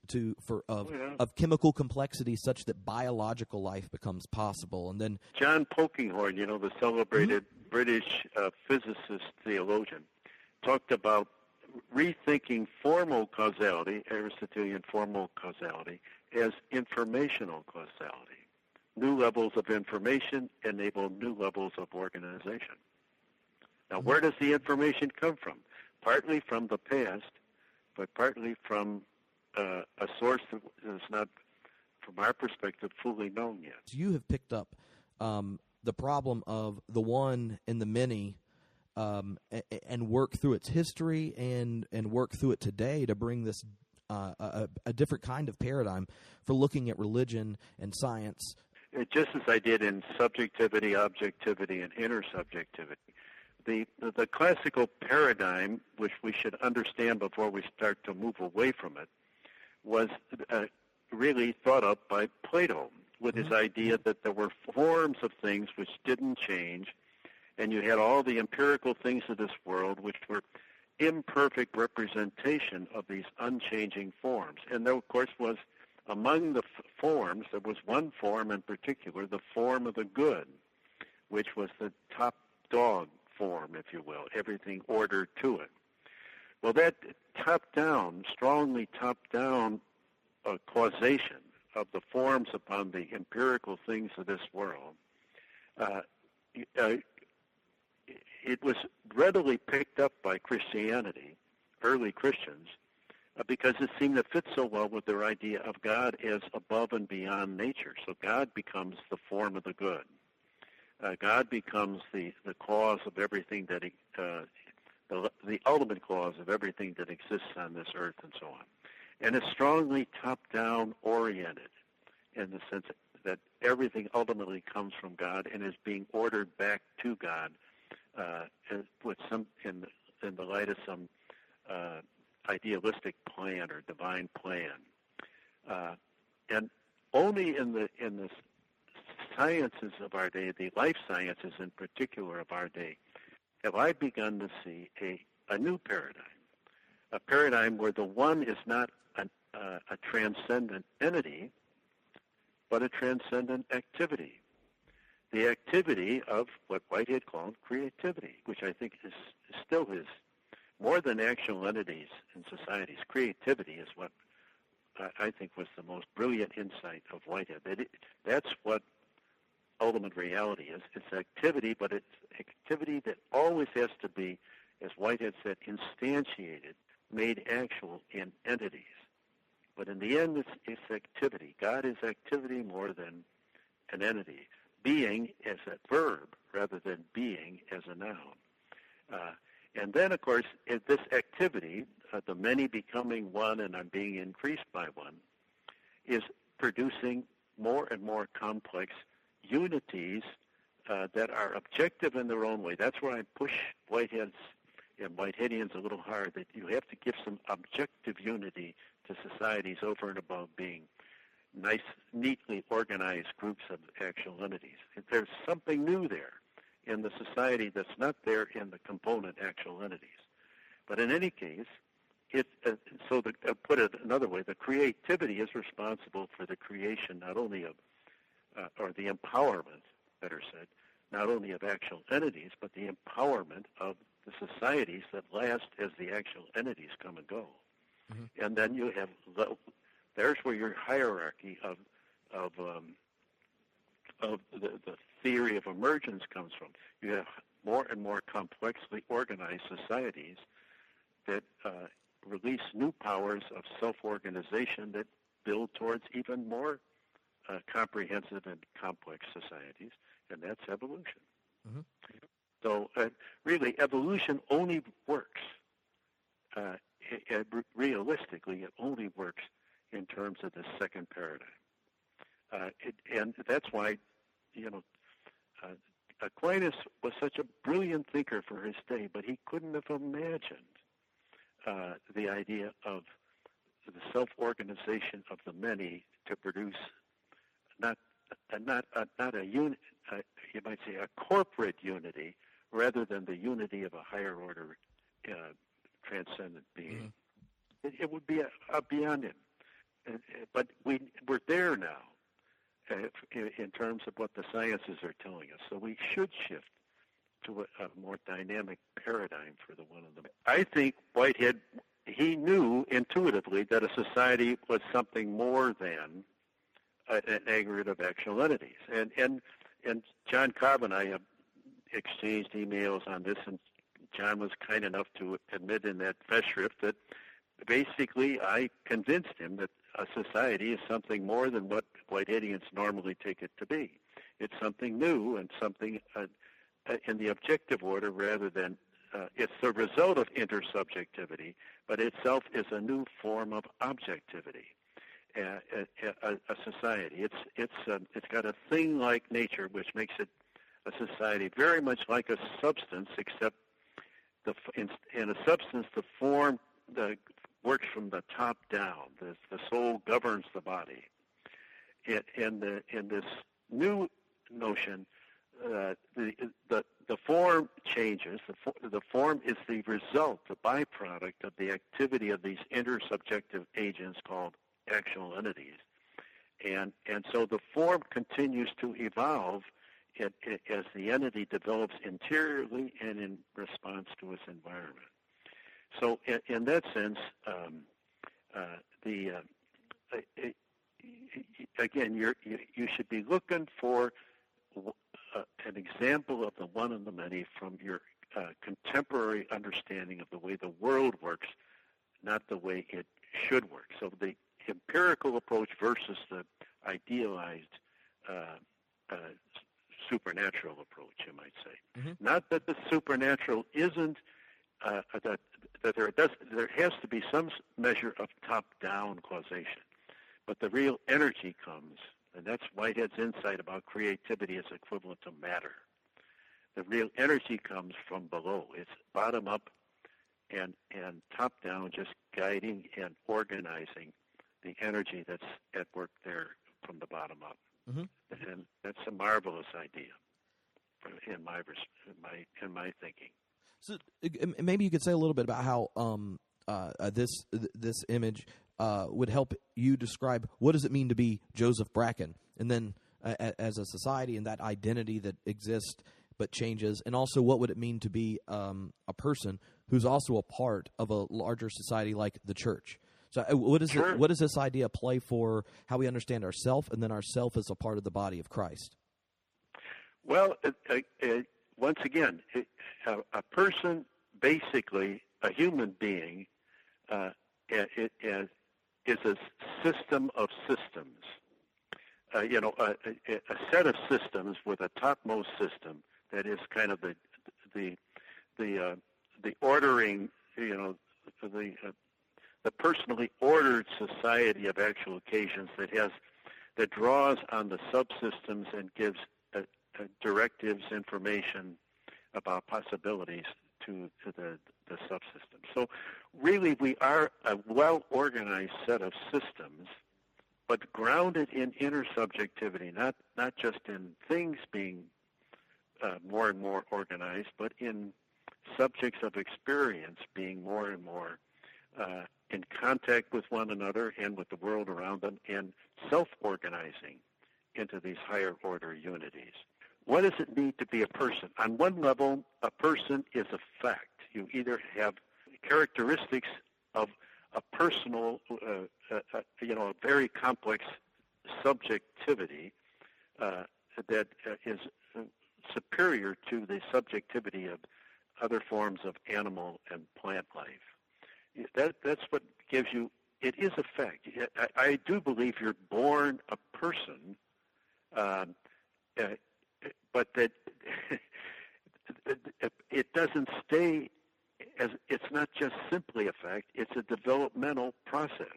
C: of chemical complexity such that biological life becomes possible. And then
D: John Polkinghorne, the celebrated British physicist theologian, talked about rethinking formal causality, Aristotelian formal causality, as informational causality. New levels of information enable new levels of organization. Now, where does the information come from? Partly from the past, but partly from a source that is not, from our perspective, fully known yet.
C: You have picked up the problem of the one and the many, and work through its history and work through it today to bring this a different kind of paradigm for looking at religion and science.
D: Just as I did in subjectivity, objectivity, and intersubjectivity. The classical paradigm, which we should understand before we start to move away from it, was really thought up by Plato with his idea that there were forms of things which didn't change, and you had all the empirical things of this world which were imperfect representation of these unchanging forms. And there, of course, was among the forms, there was one form in particular, the form of the good, which was the top dog form, if you will, everything ordered to it. Well, that top-down, strongly top-down causation of the forms upon the empirical things of this world, it was readily picked up by Christianity, early Christians, because it seemed to fit so well with their idea of God as above and beyond nature. So God becomes the form of the good. God becomes the cause of everything that the ultimate cause of everything that exists on this earth and so on. And it's strongly top-down oriented in the sense that everything ultimately comes from God and is being ordered back to God with some in the light of some idealistic plan or divine plan. And only in the sciences of our day, the life sciences in particular of our day, have I begun to see a new paradigm, a paradigm where the one is not a transcendent entity, but a transcendent activity. The activity of what Whitehead called creativity, which I think is still his, more than actual entities in societies. Creativity is what I think was the most brilliant insight of Whitehead. That's what ultimate reality is. It's activity, but it's activity that always has to be, as Whitehead said, instantiated, made actual in entities. But in the end, it's activity. God is activity more than an entity. Being as a verb rather than being as a noun. And then, of course, this activity, the many becoming one and I'm being increased by one, is producing more and more complex unities that are objective in their own way. That's where I push Whiteheadians a little hard, that you have to give some objective unity to societies over and above being nice, neatly organized groups of actual entities. There's something new there in the society that's not there in the component actual entities. But in any case, put it another way, the creativity is responsible for the creation not only of, or the empowerment, better said, not only of actual entities, but the empowerment of the societies that last as the actual entities come and go. Mm-hmm. And then you have, there's where your hierarchy of the theory of emergence comes from. You have more and more complexly organized societies that release new powers of self-organization that build towards even more comprehensive and complex societies, and that's evolution. Mm-hmm. So really, evolution only works, realistically, it only works in terms of the second paradigm. And that's why, Aquinas was such a brilliant thinker for his day, but he couldn't have imagined the idea of the self-organization of the many to produce not a unit, you might say a corporate unity, rather than the unity of a higher order transcendent being. Mm-hmm. It would be beyond him. But we're there now in terms of what the sciences are telling us. So we should shift to a more dynamic paradigm for the one and the many. I think Whitehead, he knew intuitively that a society was something more than an aggregate of actual entities. And John Cobb and I have exchanged emails on this, and John was kind enough to admit in that festschrift that basically I convinced him that a society is something more than what Whiteheadians normally take it to be. It's something new and something in the objective order rather than it's the result of intersubjectivity, but itself is a new form of objectivity. A society. It's got a thing like nature, which makes it a society very much like a substance, except in a substance the form works from the top down. The soul governs the body. In this new notion, the form changes. The form is the result, the byproduct of the activity of these intersubjective agents called actual entities. And so the form continues to evolve as the entity develops interiorly and in response to its environment. So in that sense, again, you should be looking for an example of the one and the many from your contemporary understanding of the way the world works, not the way it should work. So the empirical approach versus the idealized supernatural approach, you might say. Mm-hmm. Not that the supernatural isn't that there has to be some measure of top-down causation, but the real energy comes, and that's Whitehead's insight about creativity as equivalent to matter. The real energy comes from below. It's bottom up and top down, just guiding and organizing the energy that's at work there from the bottom up. Mm-hmm. And that's a marvelous idea in my thinking.
C: So maybe you could say a little bit about how this image would help you describe what does it mean to be Joseph Bracken, and then as a society and that identity that exists but changes, and also what would it mean to be a person who's also a part of a larger society like the church. So what does this idea play for how we understand ourself, and then ourself as a part of the body of Christ?
D: Well, once again, a person, basically a human being, is a system of systems. A set of systems with a topmost system that is kind of the ordering, the personally ordered society of actual occasions that draws on the subsystems and gives directives, information about possibilities to the subsystem. So really we are a well-organized set of systems, but grounded in inner subjectivity, not just in things being more and more organized, but in subjects of experience being more and more in contact with one another and with the world around them, and self-organizing into these higher order unities. What does it mean to be a person? On one level, a person is a fact. You either have characteristics of a personal, a very complex subjectivity that is superior to the subjectivity of other forms of animal and plant life. That's what gives you, it is a fact. I do believe you're born a person, but that it doesn't stay as, it's not just simply a fact, it's a developmental process.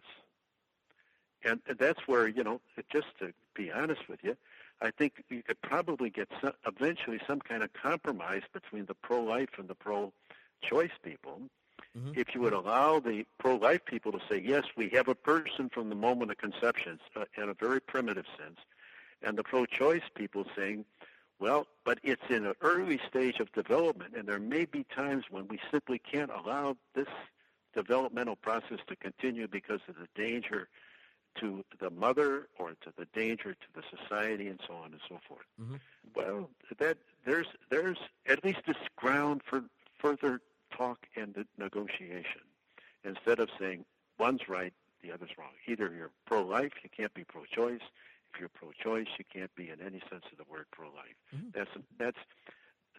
D: And that's where, just to be honest with you, I think you could probably get eventually some kind of compromise between the pro-life and the pro-choice people. Mm-hmm. If you would allow the pro-life people to say, yes, we have a person from the moment of conception in a very primitive sense, and the pro-choice people saying, well, but it's in an early stage of development, and there may be times when we simply can't allow this developmental process to continue because of the danger to the mother or to the danger to the society and so on and so forth. Mm-hmm. Well, there's at least this ground for further talk and negotiation, instead of saying one's right, the other's wrong. Either you're pro-life, you can't be pro-choice. If you're pro-choice, you can't be in any sense of the word pro-life. Mm-hmm.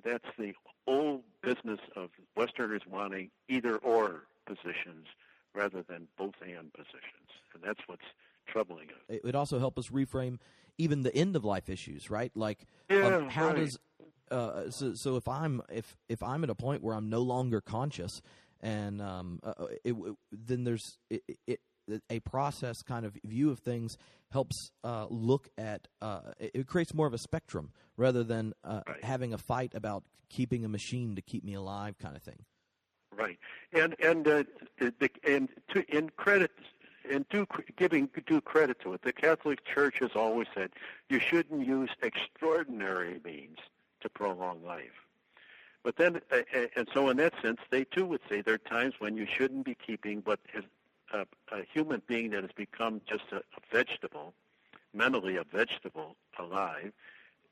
D: That's the old business of Westerners wanting either-or positions rather than both-and positions, and that's what's troubling us.
C: It would also help us reframe even the end-of-life issues, right? Like, how
D: right.
C: does so if I'm at a point where I'm no longer conscious, and then there's a process kind of view of things helps look at it creates more of a spectrum rather than
D: right.
C: having a fight about keeping a machine to keep me alive kind of thing.
D: Right, giving due credit to it, the Catholic Church has always said you shouldn't use extraordinary means to prolong life. But then, and so in that sense, they too would say there are times when you shouldn't be keeping what is a human being that has become just a vegetable, mentally a vegetable alive,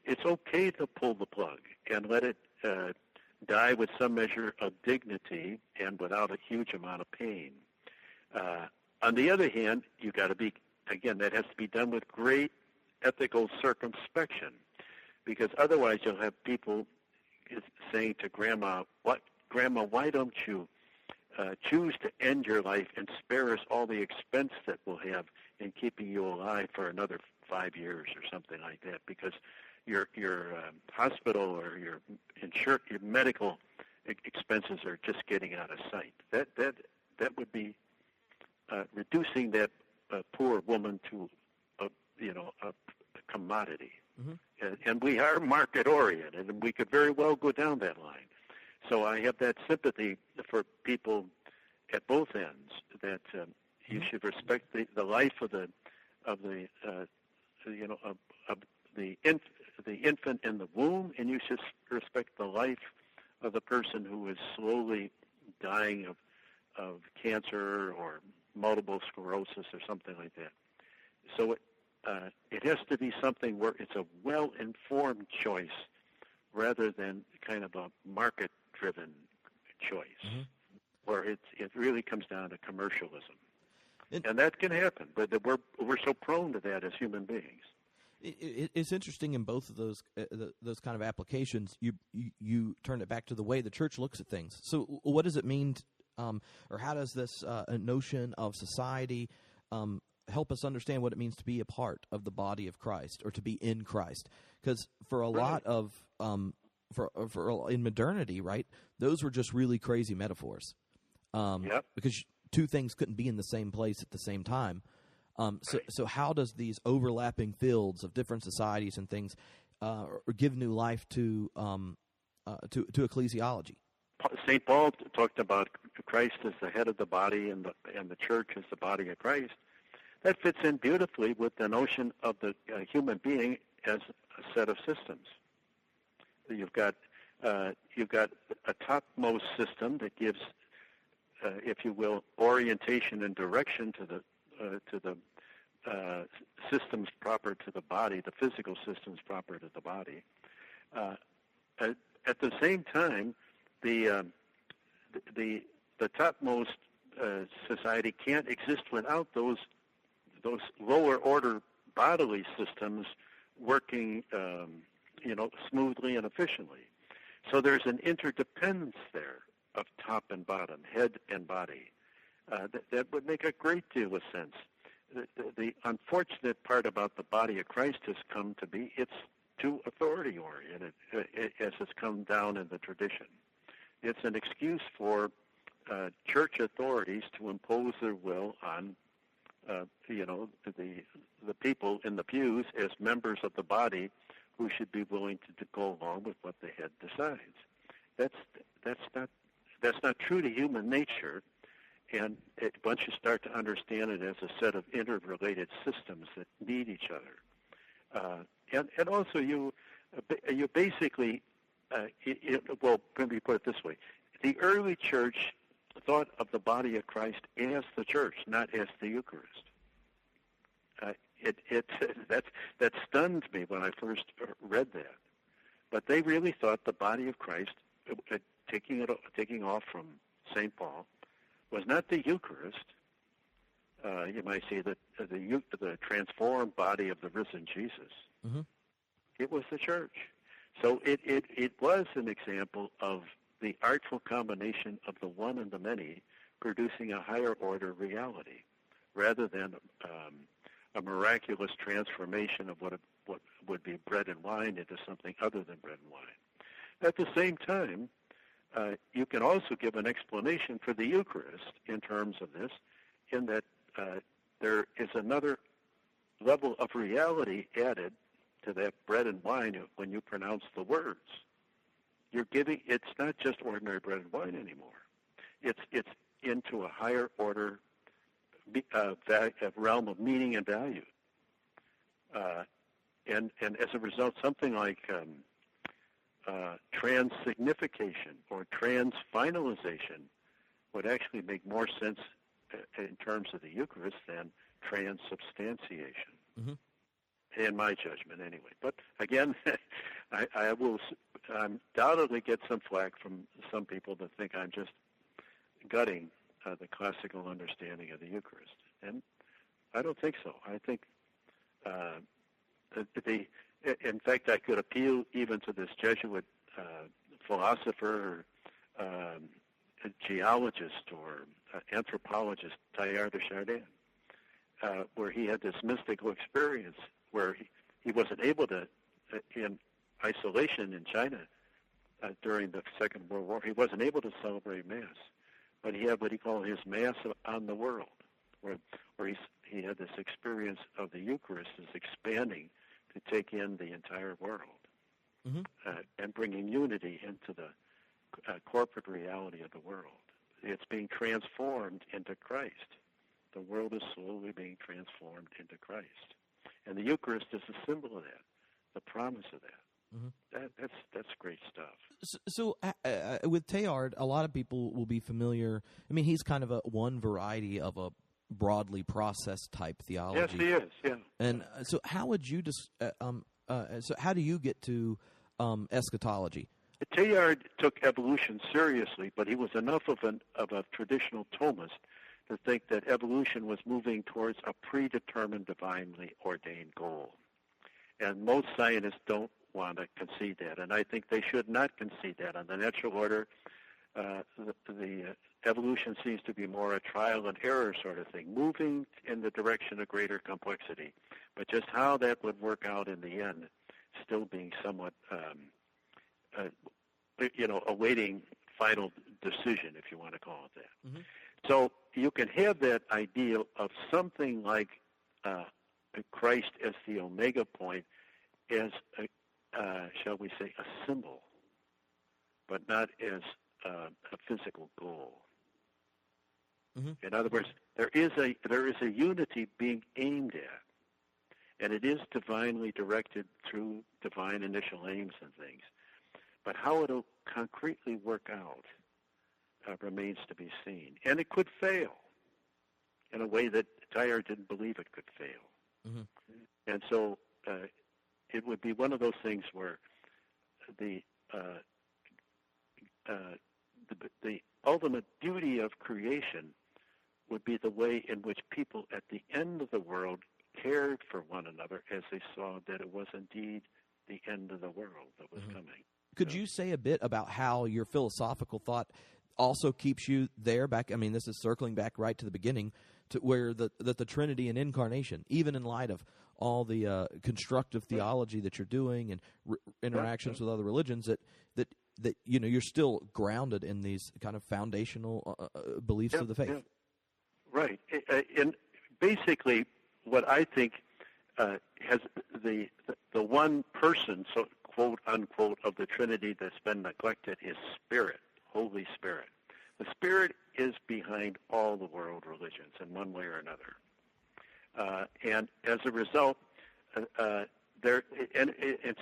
D: it's okay to pull the plug and let it die with some measure of dignity and without a huge amount of pain. On the other hand, you got to be, again, that has to be done with great ethical circumspection, because otherwise you'll have people saying to Grandma, why don't you choose to end your life and spare us all the expense that we'll have in keeping you alive for another 5 years or something like that, because your hospital or your medical expenses are just getting out of sight. That would be reducing that poor woman to a commodity. Mm-hmm. And we are market oriented, and we could very well go down that line. So I have that sympathy for people at both ends, that you should respect the life of the infant in the womb, and you should respect the life of the person who is slowly dying of cancer or multiple sclerosis or something like that. So it has to be something where it's a well-informed choice rather than kind of a market-driven choice, mm-hmm. where it really comes down to commercialism. And that can happen, but we're so prone to that as human beings.
C: It's interesting in both of those kind of applications. You turn it back to the way the church looks at things. So what does it mean, or how does this notion of society help us understand what it means to be a part of the body of Christ or to be in Christ? Because for a lot of in modernity, right, those were just really crazy metaphors.
D: Yep.
C: Because two things couldn't be in the same place at the same time. So how does these overlapping fields of different societies and things give new life to ecclesiology?
D: St. Paul talked about Christ as the head of the body and the church as the body of Christ. That fits in beautifully with the notion of the human being as a set of systems. You've got a topmost system that gives, if you will, orientation and direction to the systems proper to the body, the physical systems proper to the body. At the same time, the topmost society can't exist without those lower order bodily systems working, smoothly and efficiently. So there's an interdependence there of top and bottom, head and body. That would make a great deal of sense. The unfortunate part about the body of Christ has come to be it's too authority-oriented as it's come down in the tradition. It's an excuse for church authorities to impose their will on, the people in the pews as members of the body who should be willing to go along with what the head decides. That's not true to human nature. And once you start to understand it as a set of interrelated systems that need each other, and also you basically, well, let me put it this way: the early church thought of the body of Christ as the church, not as the Eucharist. That stunned me when I first read that, but they really thought the body of Christ, taking off from St. Paul, was not the Eucharist. You might say that the transformed body of the risen Jesus. Mm-hmm. It was the church. So it was an example of the artful combination of the one and the many producing a higher order reality, rather than a miraculous transformation of what would be bread and wine into something other than bread and wine. At the same time, you can also give an explanation for the Eucharist in terms of this, in that there is another level of reality added to that bread and wine when you pronounce the words. It's not just ordinary bread and wine anymore. It's into a higher order realm of meaning and value. And as a result, something like transsignification or transfinalization would actually make more sense in terms of the Eucharist than transubstantiation.
C: Mm-hmm.
D: in my judgment anyway. But again, I will undoubtedly get some flack from some people that think I'm just gutting the classical understanding of the Eucharist, and I don't think so. I think in fact, I could appeal even to this Jesuit philosopher, or geologist, or anthropologist, Teilhard de Chardin, where he had this mystical experience where he wasn't able to, in isolation in China during the Second World War, he wasn't able to celebrate Mass, but he had what he called his Mass on the world, where he had this experience of the Eucharist as expanding to take in the entire world, and bringing unity into the corporate reality of the world. It's being transformed into Christ. The world is slowly being transformed into Christ. And the Eucharist is a symbol of that, the promise of that. That's great stuff.
C: So with Teilhard, a lot of people will be familiar. I mean, he's kind of one variety of a broadly processed type theology.
D: Yes, he is. Yeah.
C: And so, how would you so how do you get to eschatology?
D: Teilhard took evolution seriously, but he was enough of a traditional Thomist to think that evolution was moving towards a predetermined, divinely ordained goal. And most scientists don't want to concede that, and I think they should not concede that. On the natural order, the evolution seems to be more a trial and error sort of thing, moving in the direction of greater complexity. But just how that would work out in the end, still being somewhat, awaiting final decision, if you want to call it that. So you can have that ideal of something like Christ as the omega point, as shall we say, a symbol, but not as a physical goal. In other words, there is a unity being aimed at, and it is divinely directed through divine initial aims and things. But how it'll concretely work out remains to be seen. And it could fail in a way that Teilhard didn't believe it could fail. And so it would be one of those things where the ultimate beauty of creation would be the way in which people at the end of the world cared for one another as they saw that it was indeed the end of the world that was coming.
C: Could you say a bit about how your philosophical thought also keeps you there back? I mean, this is circling back right to the beginning, to where the Trinity and Incarnation, even in light of all the constructive theology that you're doing and interactions with other religions, that you're still grounded in these kind of foundational beliefs of the faith.
D: Right. And basically, what I think has the one person, so quote unquote, of the Trinity that's been neglected is Spirit, Holy Spirit. The Spirit is behind all the world religions in one way or another, and as a result,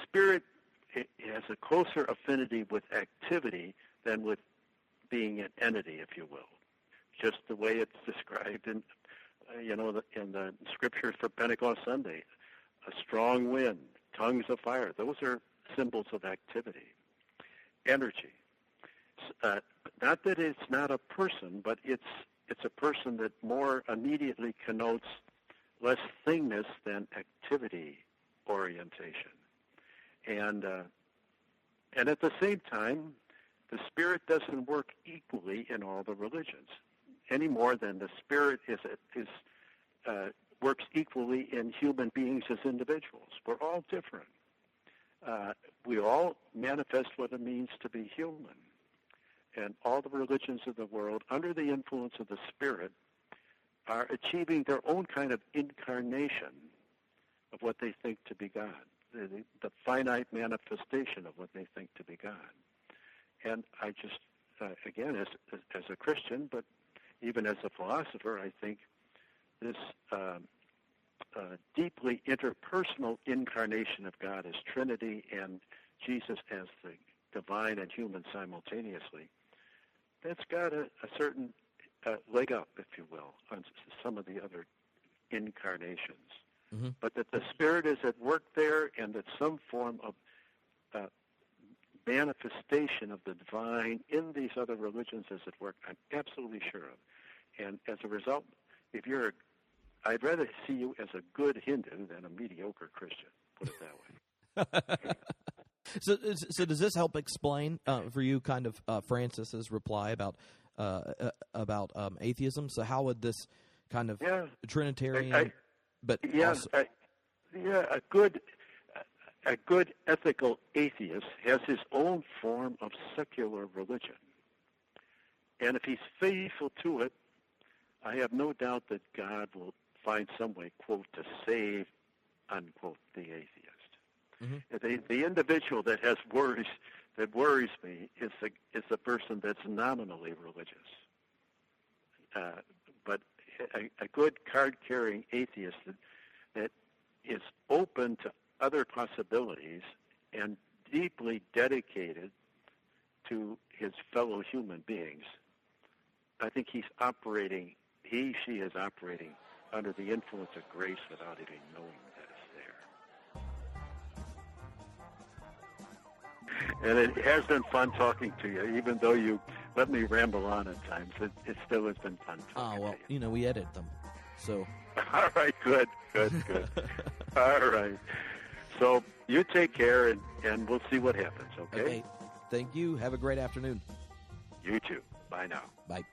D: Spirit has a closer affinity with activity than with being an entity, if you will. Just the way it's described in the scriptures for Pentecost Sunday, a strong wind, tongues of fire. Those are symbols of activity, energy. Not that it's not a person, but it's a person that more immediately connotes less thingness than activity orientation. And at the same time, the Spirit doesn't work equally in all the religions, any more than the Spirit works equally in human beings as individuals. We're all different. We all manifest what it means to be human. And all the religions of the world, under the influence of the Spirit, are achieving their own kind of incarnation of what they think to be God, the finite manifestation of what they think to be God. And I just, again, as a Christian, but even as a philosopher, I think this deeply interpersonal incarnation of God as Trinity and Jesus as the divine and human simultaneously, that's got a certain leg up, if you will, on some of the other incarnations. but that the Spirit is at work there, and that some form of manifestation of the divine in these other religions is at work, I'm absolutely sure of. And as a result, I'd rather see you as a good Hindu than a mediocre Christian, put it that way.
C: So does this help explain for you kind of Francis's reply about atheism? So how would this kind of Trinitarian, a good ethical atheist has his own form of secular religion, and if he's faithful to it, I have no doubt that God will find some way, quote, to save, unquote, the atheist. The individual that worries me is the person that's nominally religious. But a good card-carrying atheist that is open to other possibilities and deeply dedicated to his fellow human beings, I think she is operating under the influence of grace without even knowing that it's there. And it has been fun talking to you, even though you let me ramble on at times. It still has been fun talking to you. We edit them, so.
D: All right, good. All right. So you take care, and we'll see what happens, okay?
C: Okay. Thank you. Have a great afternoon.
D: You too. Bye now.
C: Bye.